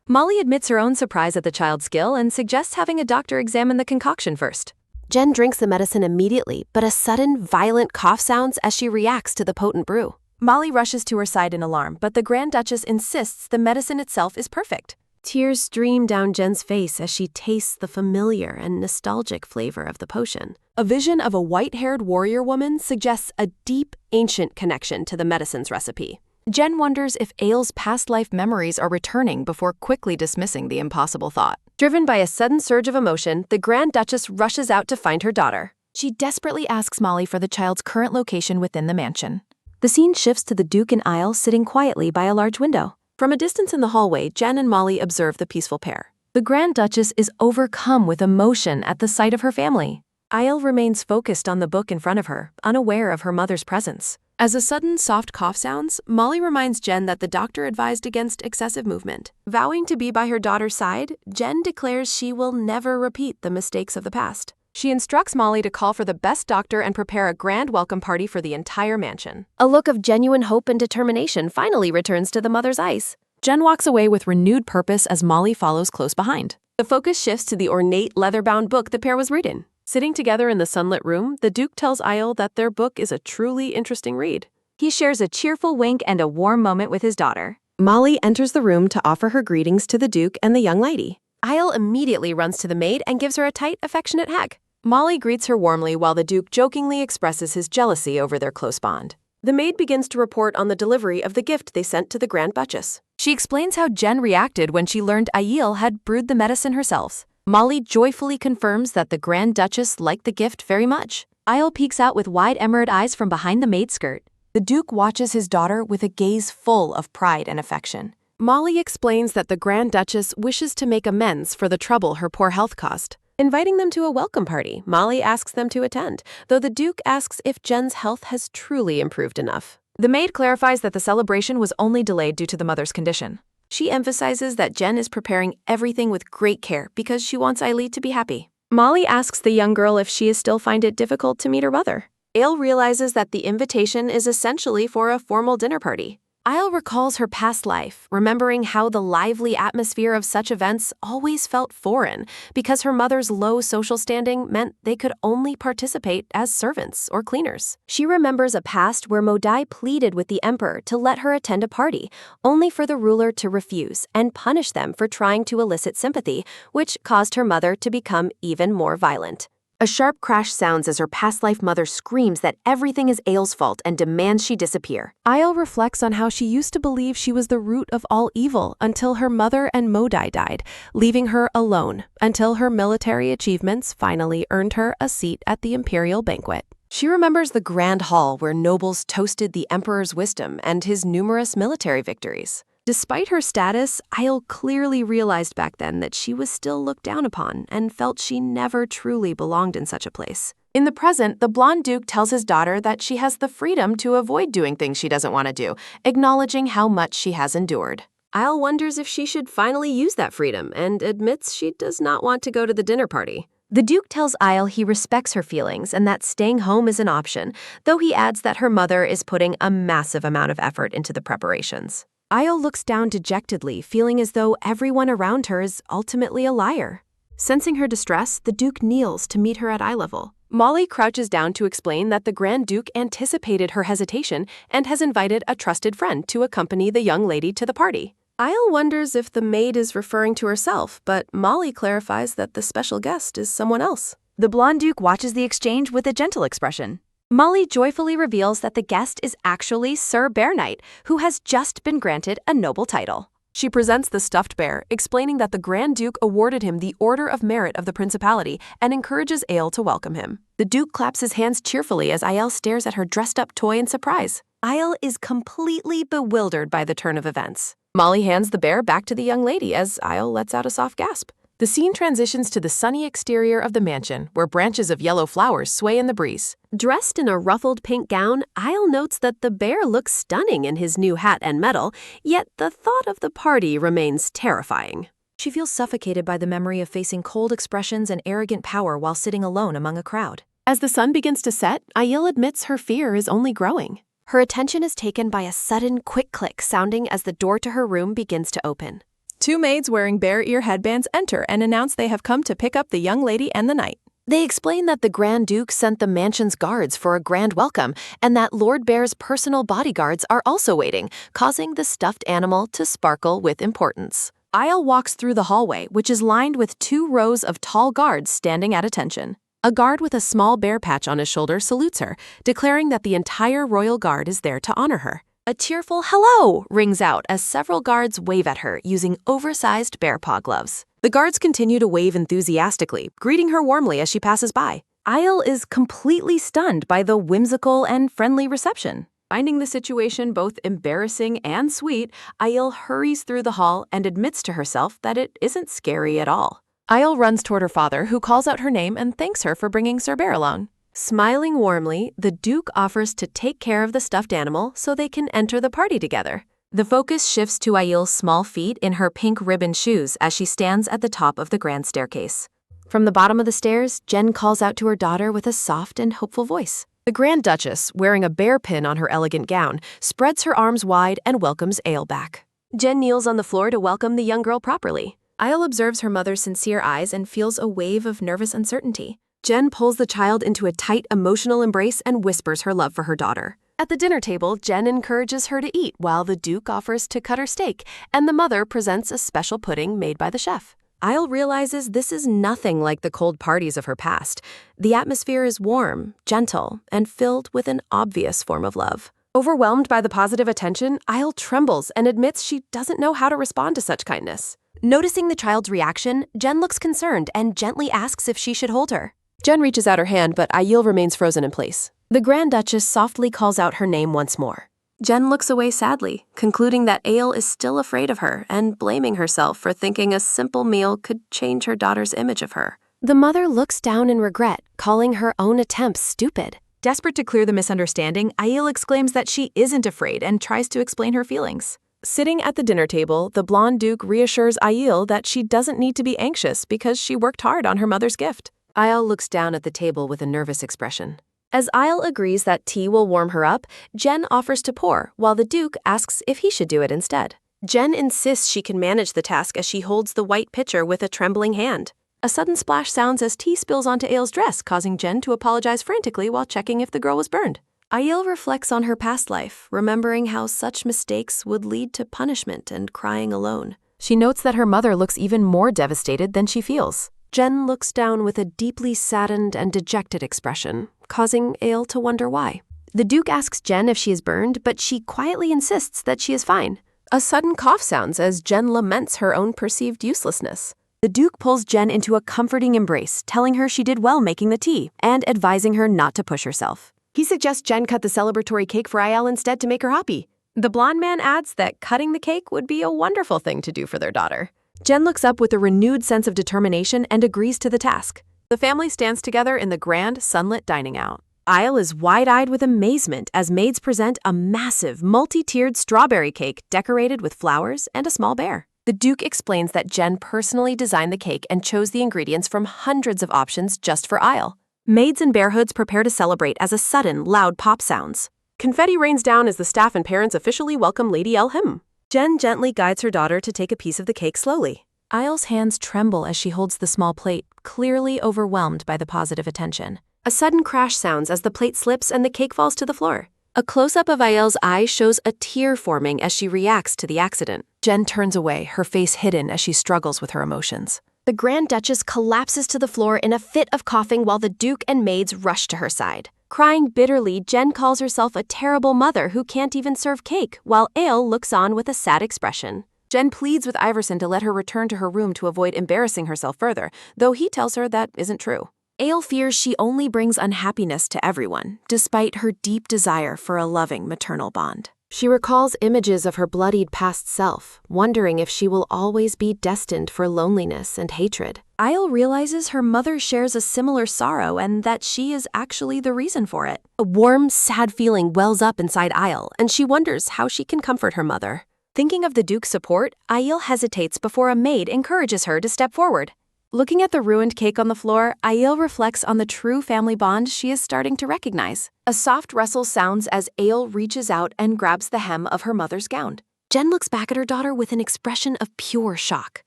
Molly admits her own surprise at the child's skill and suggests having a doctor examine the concoction first. Jen drinks the medicine immediately, but a sudden, violent cough sounds as she reacts to the potent brew. Molly rushes to her side in alarm, but the Grand Duchess insists the medicine itself is perfect. Tears stream down Jen's face as she tastes the familiar and nostalgic flavor of the potion. A vision of a white-haired warrior woman suggests a deep, ancient connection to the medicine's recipe. Jen wonders if Ale's past life memories are returning before quickly dismissing the impossible thought. Driven by a sudden surge of emotion, the Grand Duchess rushes out to find her daughter. She desperately asks Molly for the child's current location within the mansion. The scene shifts to the Duke and Isle sitting quietly by a large window. From a distance in the hallway, Jen and Molly observe the peaceful pair. The Grand Duchess is overcome with emotion at the sight of her family. Isle remains focused on the book in front of her, unaware of her mother's presence. As a sudden soft cough sounds, Molly reminds Jen that the doctor advised against excessive movement. Vowing to be by her daughter's side, Jen declares she will never repeat the mistakes of the past. She instructs Molly to call for the best doctor and prepare a grand welcome party for the entire mansion. A look of genuine hope and determination finally returns to the mother's eyes. Jen walks away with renewed purpose as Molly follows close behind. The focus shifts to the ornate, leather-bound book the pair was reading. Sitting together in the sunlit room, the Duke tells Isle that their book is a truly interesting read. He shares a cheerful wink and a warm moment with his daughter. Molly enters the room to offer her greetings to the Duke and the young lady. Isle immediately runs to the maid and gives her a tight, affectionate hug. Molly greets her warmly while the Duke jokingly expresses his jealousy over their close bond. The maid begins to report on the delivery of the gift they sent to the Grand Duchess. She explains how Jen reacted when she learned Aiel had brewed the medicine herself. Molly joyfully confirms that the Grand Duchess liked the gift very much. Isle peeks out with wide emerald eyes from behind the maid's skirt. The Duke watches his daughter with a gaze full of pride and affection. Molly explains that the Grand Duchess wishes to make amends for the trouble her poor health caused. Inviting them to a welcome party, Molly asks them to attend, though the Duke asks if Jen's health has truly improved enough. The maid clarifies that the celebration was only delayed due to the mother's condition. She emphasizes that Jen is preparing everything with great care because she wants Eileen to be happy. Molly asks the young girl if she still finds it difficult to meet her mother. Ale realizes that the invitation is essentially for a formal dinner party. Isle recalls her past life, remembering how the lively atmosphere of such events always felt foreign because her mother's low social standing meant they could only participate as servants or cleaners. She remembers a past where Modai pleaded with the emperor to let her attend a party, only for the ruler to refuse and punish them for trying to elicit sympathy, which caused her mother to become even more violent. A sharp crash sounds as her past-life mother screams that everything is Aile's fault and demands she disappear. Isle reflects on how she used to believe she was the root of all evil until her mother and Modai died, leaving her alone until her military achievements finally earned her a seat at the imperial banquet. She remembers the grand hall where nobles toasted the emperor's wisdom and his numerous military victories. Despite her status, Isle clearly realized back then that she was still looked down upon and felt she never truly belonged in such a place. In the present, the blonde Duke tells his daughter that she has the freedom to avoid doing things she doesn't want to do, acknowledging how much she has endured. Isle wonders if she should finally use that freedom and admits she does not want to go to the dinner party. The Duke tells Isle he respects her feelings and that staying home is an option, though he adds that her mother is putting a massive amount of effort into the preparations. Isle looks down dejectedly, feeling as though everyone around her is ultimately a liar. Sensing her distress, the Duke kneels to meet her at eye level. Molly crouches down to explain that the Grand Duke anticipated her hesitation and has invited a trusted friend to accompany the young lady to the party. Isle wonders if the maid is referring to herself, but Molly clarifies that the special guest is someone else. The blonde Duke watches the exchange with a gentle expression. Molly joyfully reveals that the guest is actually Sir Bear Knight, who has just been granted a noble title. She presents the stuffed bear, explaining that the Grand Duke awarded him the Order of Merit of the Principality and encourages Ael to welcome him. The Duke claps his hands cheerfully as Ael stares at her dressed-up toy in surprise. Ael is completely bewildered by the turn of events. Molly hands the bear back to the young lady as Ael lets out a soft gasp. The scene transitions to the sunny exterior of the mansion, where branches of yellow flowers sway in the breeze. Dressed in a ruffled pink gown, Ael notes that the bear looks stunning in his new hat and medal, yet the thought of the party remains terrifying. She feels suffocated by the memory of facing cold expressions and arrogant power while sitting alone among a crowd. As the sun begins to set, Ael admits her fear is only growing. Her attention is taken by a sudden quick click sounding as the door to her room begins to open. Two maids wearing bear ear headbands enter and announce they have come to pick up the young lady and the knight. They explain that the Grand Duke sent the mansion's guards for a grand welcome, and that Lord Bear's personal bodyguards are also waiting, causing the stuffed animal to sparkle with importance. Ael walks through the hallway, which is lined with 2 rows of tall guards standing at attention. A guard with a small bear patch on his shoulder salutes her, declaring that the entire royal guard is there to honor her. A tearful hello rings out as several guards wave at her using oversized bear paw gloves. The guards continue to wave enthusiastically, greeting her warmly as she passes by. Ael is completely stunned by the whimsical and friendly reception. Finding the situation both embarrassing and sweet, Ael hurries through the hall and admits to herself that it isn't scary at all. Ael runs toward her father, who calls out her name and thanks her for bringing Sir Bear along. Smiling warmly, the Duke offers to take care of the stuffed animal so they can enter the party together. The focus shifts to Ael's small feet in her pink ribbon shoes as she stands at the top of the grand staircase. From the bottom of the stairs, Jen calls out to her daughter with a soft and hopeful voice. The Grand Duchess, wearing a bear pin on her elegant gown, spreads her arms wide and welcomes Ael back. Jen kneels on the floor to welcome the young girl properly. Ael observes her mother's sincere eyes and feels a wave of nervous uncertainty. Jen pulls the child into a tight, emotional embrace and whispers her love for her daughter. At the dinner table, Jen encourages her to eat while the Duke offers to cut her steak, and the mother presents a special pudding made by the chef. Ael realizes this is nothing like the cold parties of her past. The atmosphere is warm, gentle, and filled with an obvious form of love. Overwhelmed by the positive attention, Ael trembles and admits she doesn't know how to respond to such kindness. Noticing the child's reaction, Jen looks concerned and gently asks if she should hold her. Jen reaches out her hand, but Ael remains frozen in place. The Grand Duchess softly calls out her name once more. Jen looks away sadly, concluding that Ael is still afraid of her and blaming herself for thinking a simple meal could change her daughter's image of her. The mother looks down in regret, calling her own attempts stupid. Desperate to clear the misunderstanding, Ael exclaims that she isn't afraid and tries to explain her feelings. Sitting at the dinner table, the blonde Duke reassures Ael that she doesn't need to be anxious because she worked hard on her mother's gift. Ael looks down at the table with a nervous expression. As Ael agrees that tea will warm her up, Jen offers to pour, while the Duke asks if he should do it instead. Jen insists she can manage the task as she holds the white pitcher with a trembling hand. A sudden splash sounds as tea spills onto Ael's dress, causing Jen to apologize frantically while checking if the girl was burned. Ael reflects on her past life, remembering how such mistakes would lead to punishment and crying alone. She notes that her mother looks even more devastated than she feels. Jen looks down with a deeply saddened and dejected expression, causing Ael to wonder why. The Duke asks Jen if she is burned, but she quietly insists that she is fine. A sudden cough sounds as Jen laments her own perceived uselessness. The Duke pulls Jen into a comforting embrace, telling her she did well making the tea, and advising her not to push herself. He suggests Jen cut the celebratory cake for Ael instead to make her happy. The blonde man adds that cutting the cake would be a wonderful thing to do for their daughter. Jen looks up with a renewed sense of determination and agrees to the task. The family stands together in the grand, sunlit dining out. Ael is wide-eyed with amazement as maids present a massive, multi-tiered strawberry cake decorated with flowers and a small bear. The Duke explains that Jen personally designed the cake and chose the ingredients from hundreds of options just for Ael. Maids in bear hoods prepare to celebrate as a sudden, loud pop sounds. Confetti rains down as the staff and parents officially welcome Lady Elhim. Jen gently guides her daughter to take a piece of the cake slowly. Ail's hands tremble as she holds the small plate, clearly overwhelmed by the positive attention. A sudden crash sounds as the plate slips and the cake falls to the floor. A close-up of Ail's eye shows a tear forming as she reacts to the accident. Jen turns away, her face hidden as she struggles with her emotions. The Grand Duchess collapses to the floor in a fit of coughing while the Duke and maids rush to her side. Crying bitterly, Jen calls herself a terrible mother who can't even serve cake, while Ail looks on with a sad expression. Jen pleads with Iverson to let her return to her room to avoid embarrassing herself further, though he tells her that isn't true. Ail fears she only brings unhappiness to everyone, despite her deep desire for a loving maternal bond. She recalls images of her bloodied past self, wondering if she will always be destined for loneliness and hatred. Ail realizes her mother shares a similar sorrow and that she is actually the reason for it. A warm, sad feeling wells up inside Ail, and she wonders how she can comfort her mother. Thinking of the Duke's support, Ail hesitates before a maid encourages her to step forward. Looking at the ruined cake on the floor, Ail reflects on the true family bond she is starting to recognize. A soft rustle sounds as Ail reaches out and grabs the hem of her mother's gown. Jen looks back at her daughter with an expression of pure shock.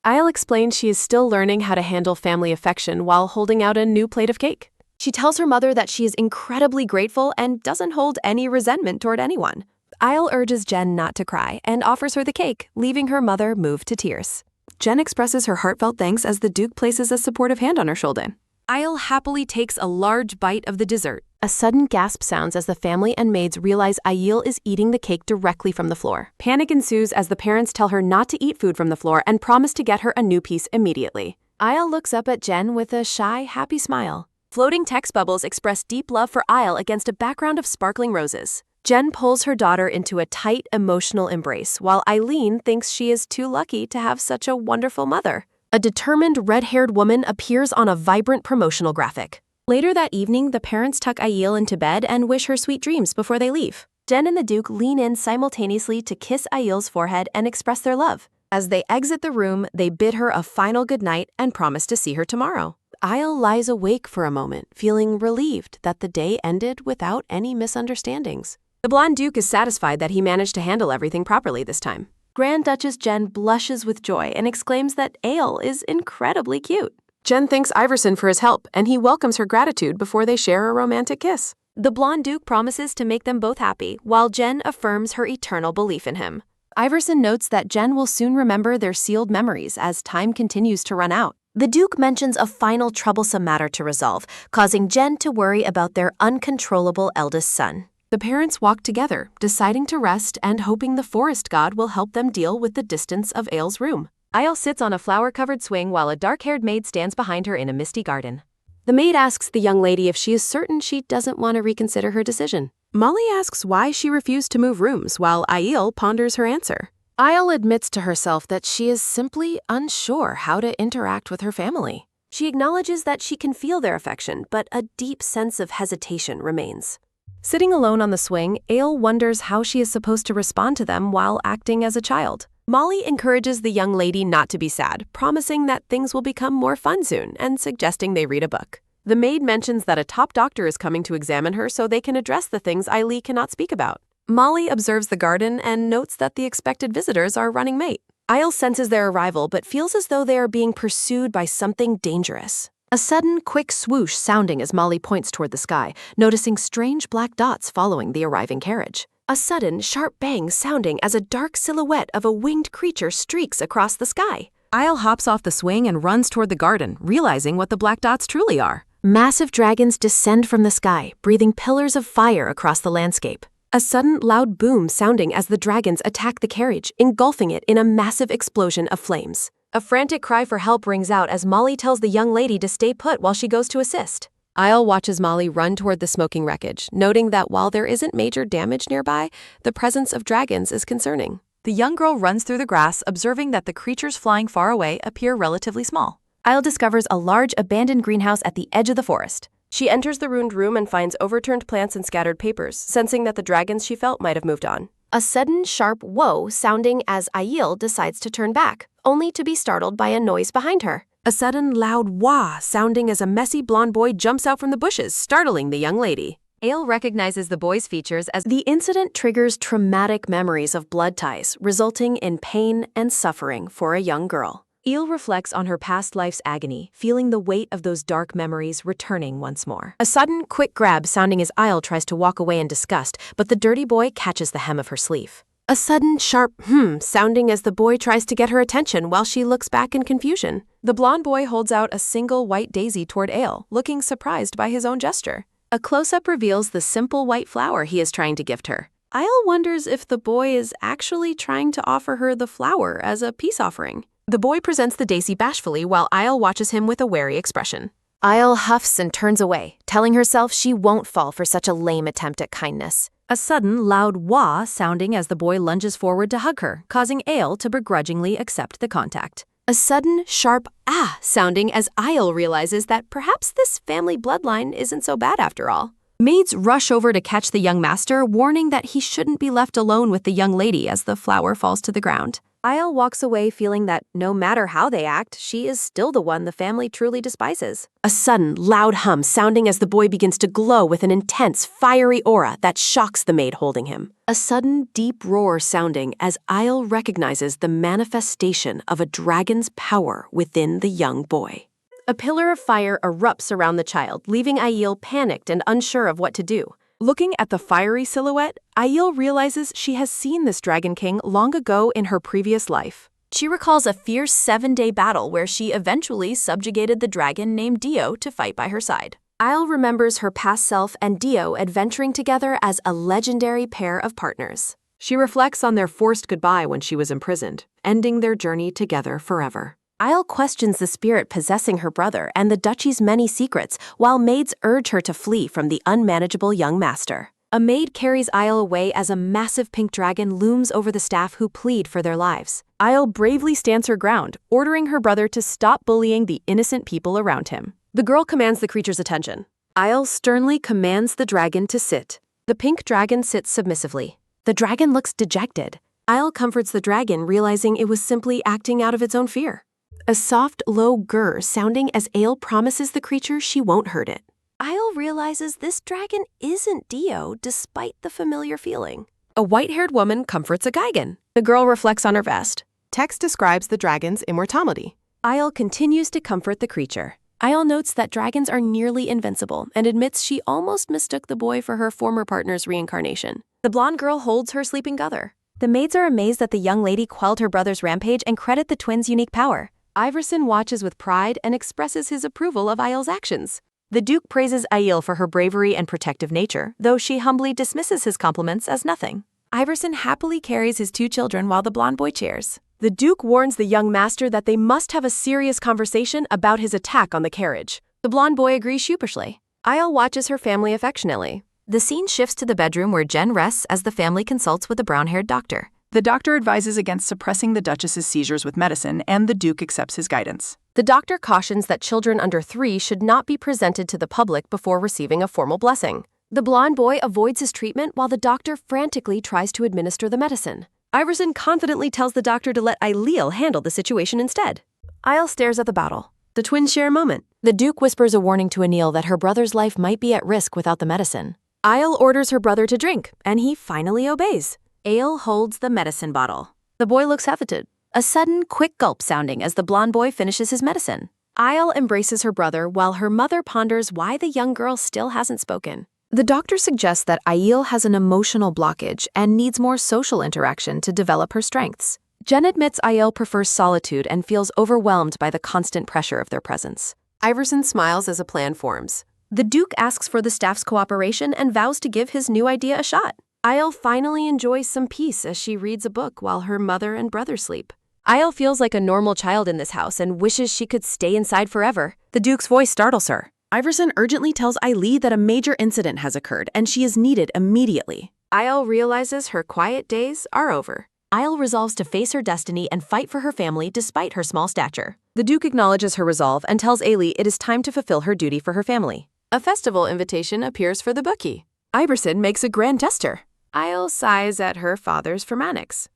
Ail explains she is still learning how to handle family affection while holding out a new plate of cake. She tells her mother that she is incredibly grateful and doesn't hold any resentment toward anyone. Ail urges Jen not to cry and offers her the cake, leaving her mother moved to tears. Jen expresses her heartfelt thanks as the Duke places a supportive hand on her shoulder. Ail happily takes a large bite of the dessert. A sudden gasp sounds as the family and maids realize Ail is eating the cake directly from the floor. Panic ensues as the parents tell her not to eat food from the floor and promise to get her a new piece immediately. Ail looks up at Jen with a shy, happy smile. Floating text bubbles express deep love for Ail against a background of sparkling roses. Jen pulls her daughter into a tight, emotional embrace, while Eileen thinks she is too lucky to have such a wonderful mother. A determined, red-haired woman appears on a vibrant promotional graphic. Later that evening, the parents tuck Ail into bed and wish her sweet dreams before they leave. Jen and the Duke lean in simultaneously to kiss Ail's forehead and express their love. As they exit the room, they bid her a final goodnight and promise to see her tomorrow. Ail lies awake for a moment, feeling relieved that the day ended without any misunderstandings. The blonde Duke is satisfied that he managed to handle everything properly this time. Grand Duchess Jen blushes with joy and exclaims that Ail is incredibly cute. Jen thanks Iverson for his help, and he welcomes her gratitude before they share a romantic kiss. The blonde Duke promises to make them both happy, while Jen affirms her eternal belief in him. Iverson notes that Jen will soon remember their sealed memories as time continues to run out. The Duke mentions a final troublesome matter to resolve, causing Jen to worry about their uncontrollable eldest son. The parents walk together, deciding to rest and hoping the forest god will help them deal with the distance of Ail's room. Ail sits on a flower-covered swing while a dark-haired maid stands behind her in a misty garden. The maid asks the young lady if she is certain she doesn't want to reconsider her decision. Molly asks why she refused to move rooms while Ail ponders her answer. Ail admits to herself that she is simply unsure how to interact with her family. She acknowledges that she can feel their affection, but a deep sense of hesitation remains. Sitting alone on the swing, Ail wonders how she is supposed to respond to them while acting as a child. Molly encourages the young lady not to be sad, promising that things will become more fun soon and suggesting they read a book. The maid mentions that a top doctor is coming to examine her so they can address the things Ailey cannot speak about. Molly observes the garden and notes that the expected visitors are running mate. Ail senses their arrival but feels as though they are being pursued by something dangerous. A sudden, quick swoosh sounding as Molly points toward the sky, noticing strange black dots following the arriving carriage. A sudden, sharp bang sounding as a dark silhouette of a winged creature streaks across the sky. Ail hops off the swing and runs toward the garden, realizing what the black dots truly are. Massive dragons descend from the sky, breathing pillars of fire across the landscape. A sudden, loud boom sounding as the dragons attack the carriage, engulfing it in a massive explosion of flames. A frantic cry for help rings out as Molly tells the young lady to stay put while she goes to assist. Ail watches Molly run toward the smoking wreckage, noting that while there isn't major damage nearby, the presence of dragons is concerning. The young girl runs through the grass, observing that the creatures flying far away appear relatively small. Ail discovers a large abandoned greenhouse at the edge of the forest. She enters the ruined room and finds overturned plants and scattered papers, sensing that the dragons she felt might have moved on. A sudden, sharp whoa sounding as Ail decides to turn back, only to be startled by a noise behind her. A sudden, loud wah sounding as a messy blonde boy jumps out from the bushes, startling the young lady. Ail recognizes the boy's features as the incident triggers traumatic memories of blood ties, resulting in pain and suffering for a young girl. Eel reflects on her past life's agony, feeling the weight of those dark memories returning once more. A sudden, quick grab sounding as Isle tries to walk away in disgust, but the dirty boy catches the hem of her sleeve. A sudden, sharp sounding as the boy tries to get her attention while she looks back in confusion. The blonde boy holds out a single white daisy toward Ale, looking surprised by his own gesture. A close-up reveals the simple white flower he is trying to gift her. Isle wonders if the boy is actually trying to offer her the flower as a peace offering. The boy presents the daisy bashfully while Isle watches him with a wary expression. Isle huffs and turns away, telling herself she won't fall for such a lame attempt at kindness. A sudden, loud wah sounding as the boy lunges forward to hug her, causing Ale to begrudgingly accept the contact. A sudden, sharp ah sounding as Isle realizes that perhaps this family bloodline isn't so bad after all. Maids rush over to catch the young master, warning that he shouldn't be left alone with the young lady as the flower falls to the ground. Isle walks away feeling that no matter how they act, she is still the one the family truly despises. A sudden, loud hum sounding as the boy begins to glow with an intense, fiery aura that shocks the maid holding him. A sudden, deep roar sounding as Isle recognizes the manifestation of a dragon's power within the young boy. A pillar of fire erupts around the child, leaving Isle panicked and unsure of what to do. Looking at the fiery silhouette, Isle realizes she has seen this Dragon King long ago in her previous life. She recalls a fierce 7-day battle where she eventually subjugated the dragon named Dio to fight by her side. Isle remembers her past self and Dio adventuring together as a legendary pair of partners. She reflects on their forced goodbye when she was imprisoned, ending their journey together forever. Isle questions the spirit possessing her brother and the duchy's many secrets, while maids urge her to flee from the unmanageable young master. A maid carries Isle away as a massive pink dragon looms over the staff who plead for their lives. Isle bravely stands her ground, ordering her brother to stop bullying the innocent people around him. The girl commands the creature's attention. Isle sternly commands the dragon to sit. The pink dragon sits submissively. The dragon looks dejected. Isle comforts the dragon, realizing it was simply acting out of its own fear. A soft, low grr sounding as Ale promises the creature she won't hurt it. Isle realizes this dragon isn't Dio, despite the familiar feeling. A white-haired woman comforts a Gigan. The girl reflects on her vest. Text describes the dragon's immortality. Isle continues to comfort the creature. Isle notes that dragons are nearly invincible and admits she almost mistook the boy for her former partner's reincarnation. The blonde girl holds her sleeping brother. The maids are amazed that the young lady quelled her brother's rampage and credit the twins' unique power. Iverson watches with pride and expresses his approval of Isle's actions. The Duke praises Isle for her bravery and protective nature, though she humbly dismisses his compliments as nothing. Iverson happily carries his 2 children while the blonde boy cheers. The Duke warns the young master that they must have a serious conversation about his attack on the carriage. The blonde boy agrees sheepishly. Isle watches her family affectionately. The scene shifts to the bedroom where Jen rests as the family consults with the brown-haired doctor. The doctor advises against suppressing the Duchess's seizures with medicine, and the Duke accepts his guidance. The doctor cautions that children under 3 should not be presented to the public before receiving a formal blessing. The blonde boy avoids his treatment while the doctor frantically tries to administer the medicine. Iverson confidently tells the doctor to let Isle handle the situation instead. Isle stares at the bottle. The twins share a moment. The Duke whispers a warning to Anil that her brother's life might be at risk without the medicine. Isle orders her brother to drink, and he finally obeys. Ale holds the medicine bottle. The boy looks hesitant. A sudden, quick gulp sounding as the blonde boy finishes his medicine. Isle embraces her brother while her mother ponders why the young girl still hasn't spoken. The doctor suggests that Isle has an emotional blockage and needs more social interaction to develop her strengths. Jen admits Isle prefers solitude and feels overwhelmed by the constant pressure of their presence. Iverson smiles as a plan forms. The Duke asks for the staff's cooperation and vows to give his new idea a shot. Isle finally enjoys some peace as she reads a book while her mother and brother sleep. Isle feels like a normal child in this house and wishes she could stay inside forever. The Duke's voice startles her. Iverson urgently tells Isle that a major incident has occurred and she is needed immediately. Isle realizes her quiet days are over. Isle resolves to face her destiny and fight for her family despite her small stature. The Duke acknowledges her resolve and tells Ailey it is time to fulfill her duty for her family. A festival invitation appears for the bookie. Iverson makes a grand gesture. Isle sighs at her father's phronimonics.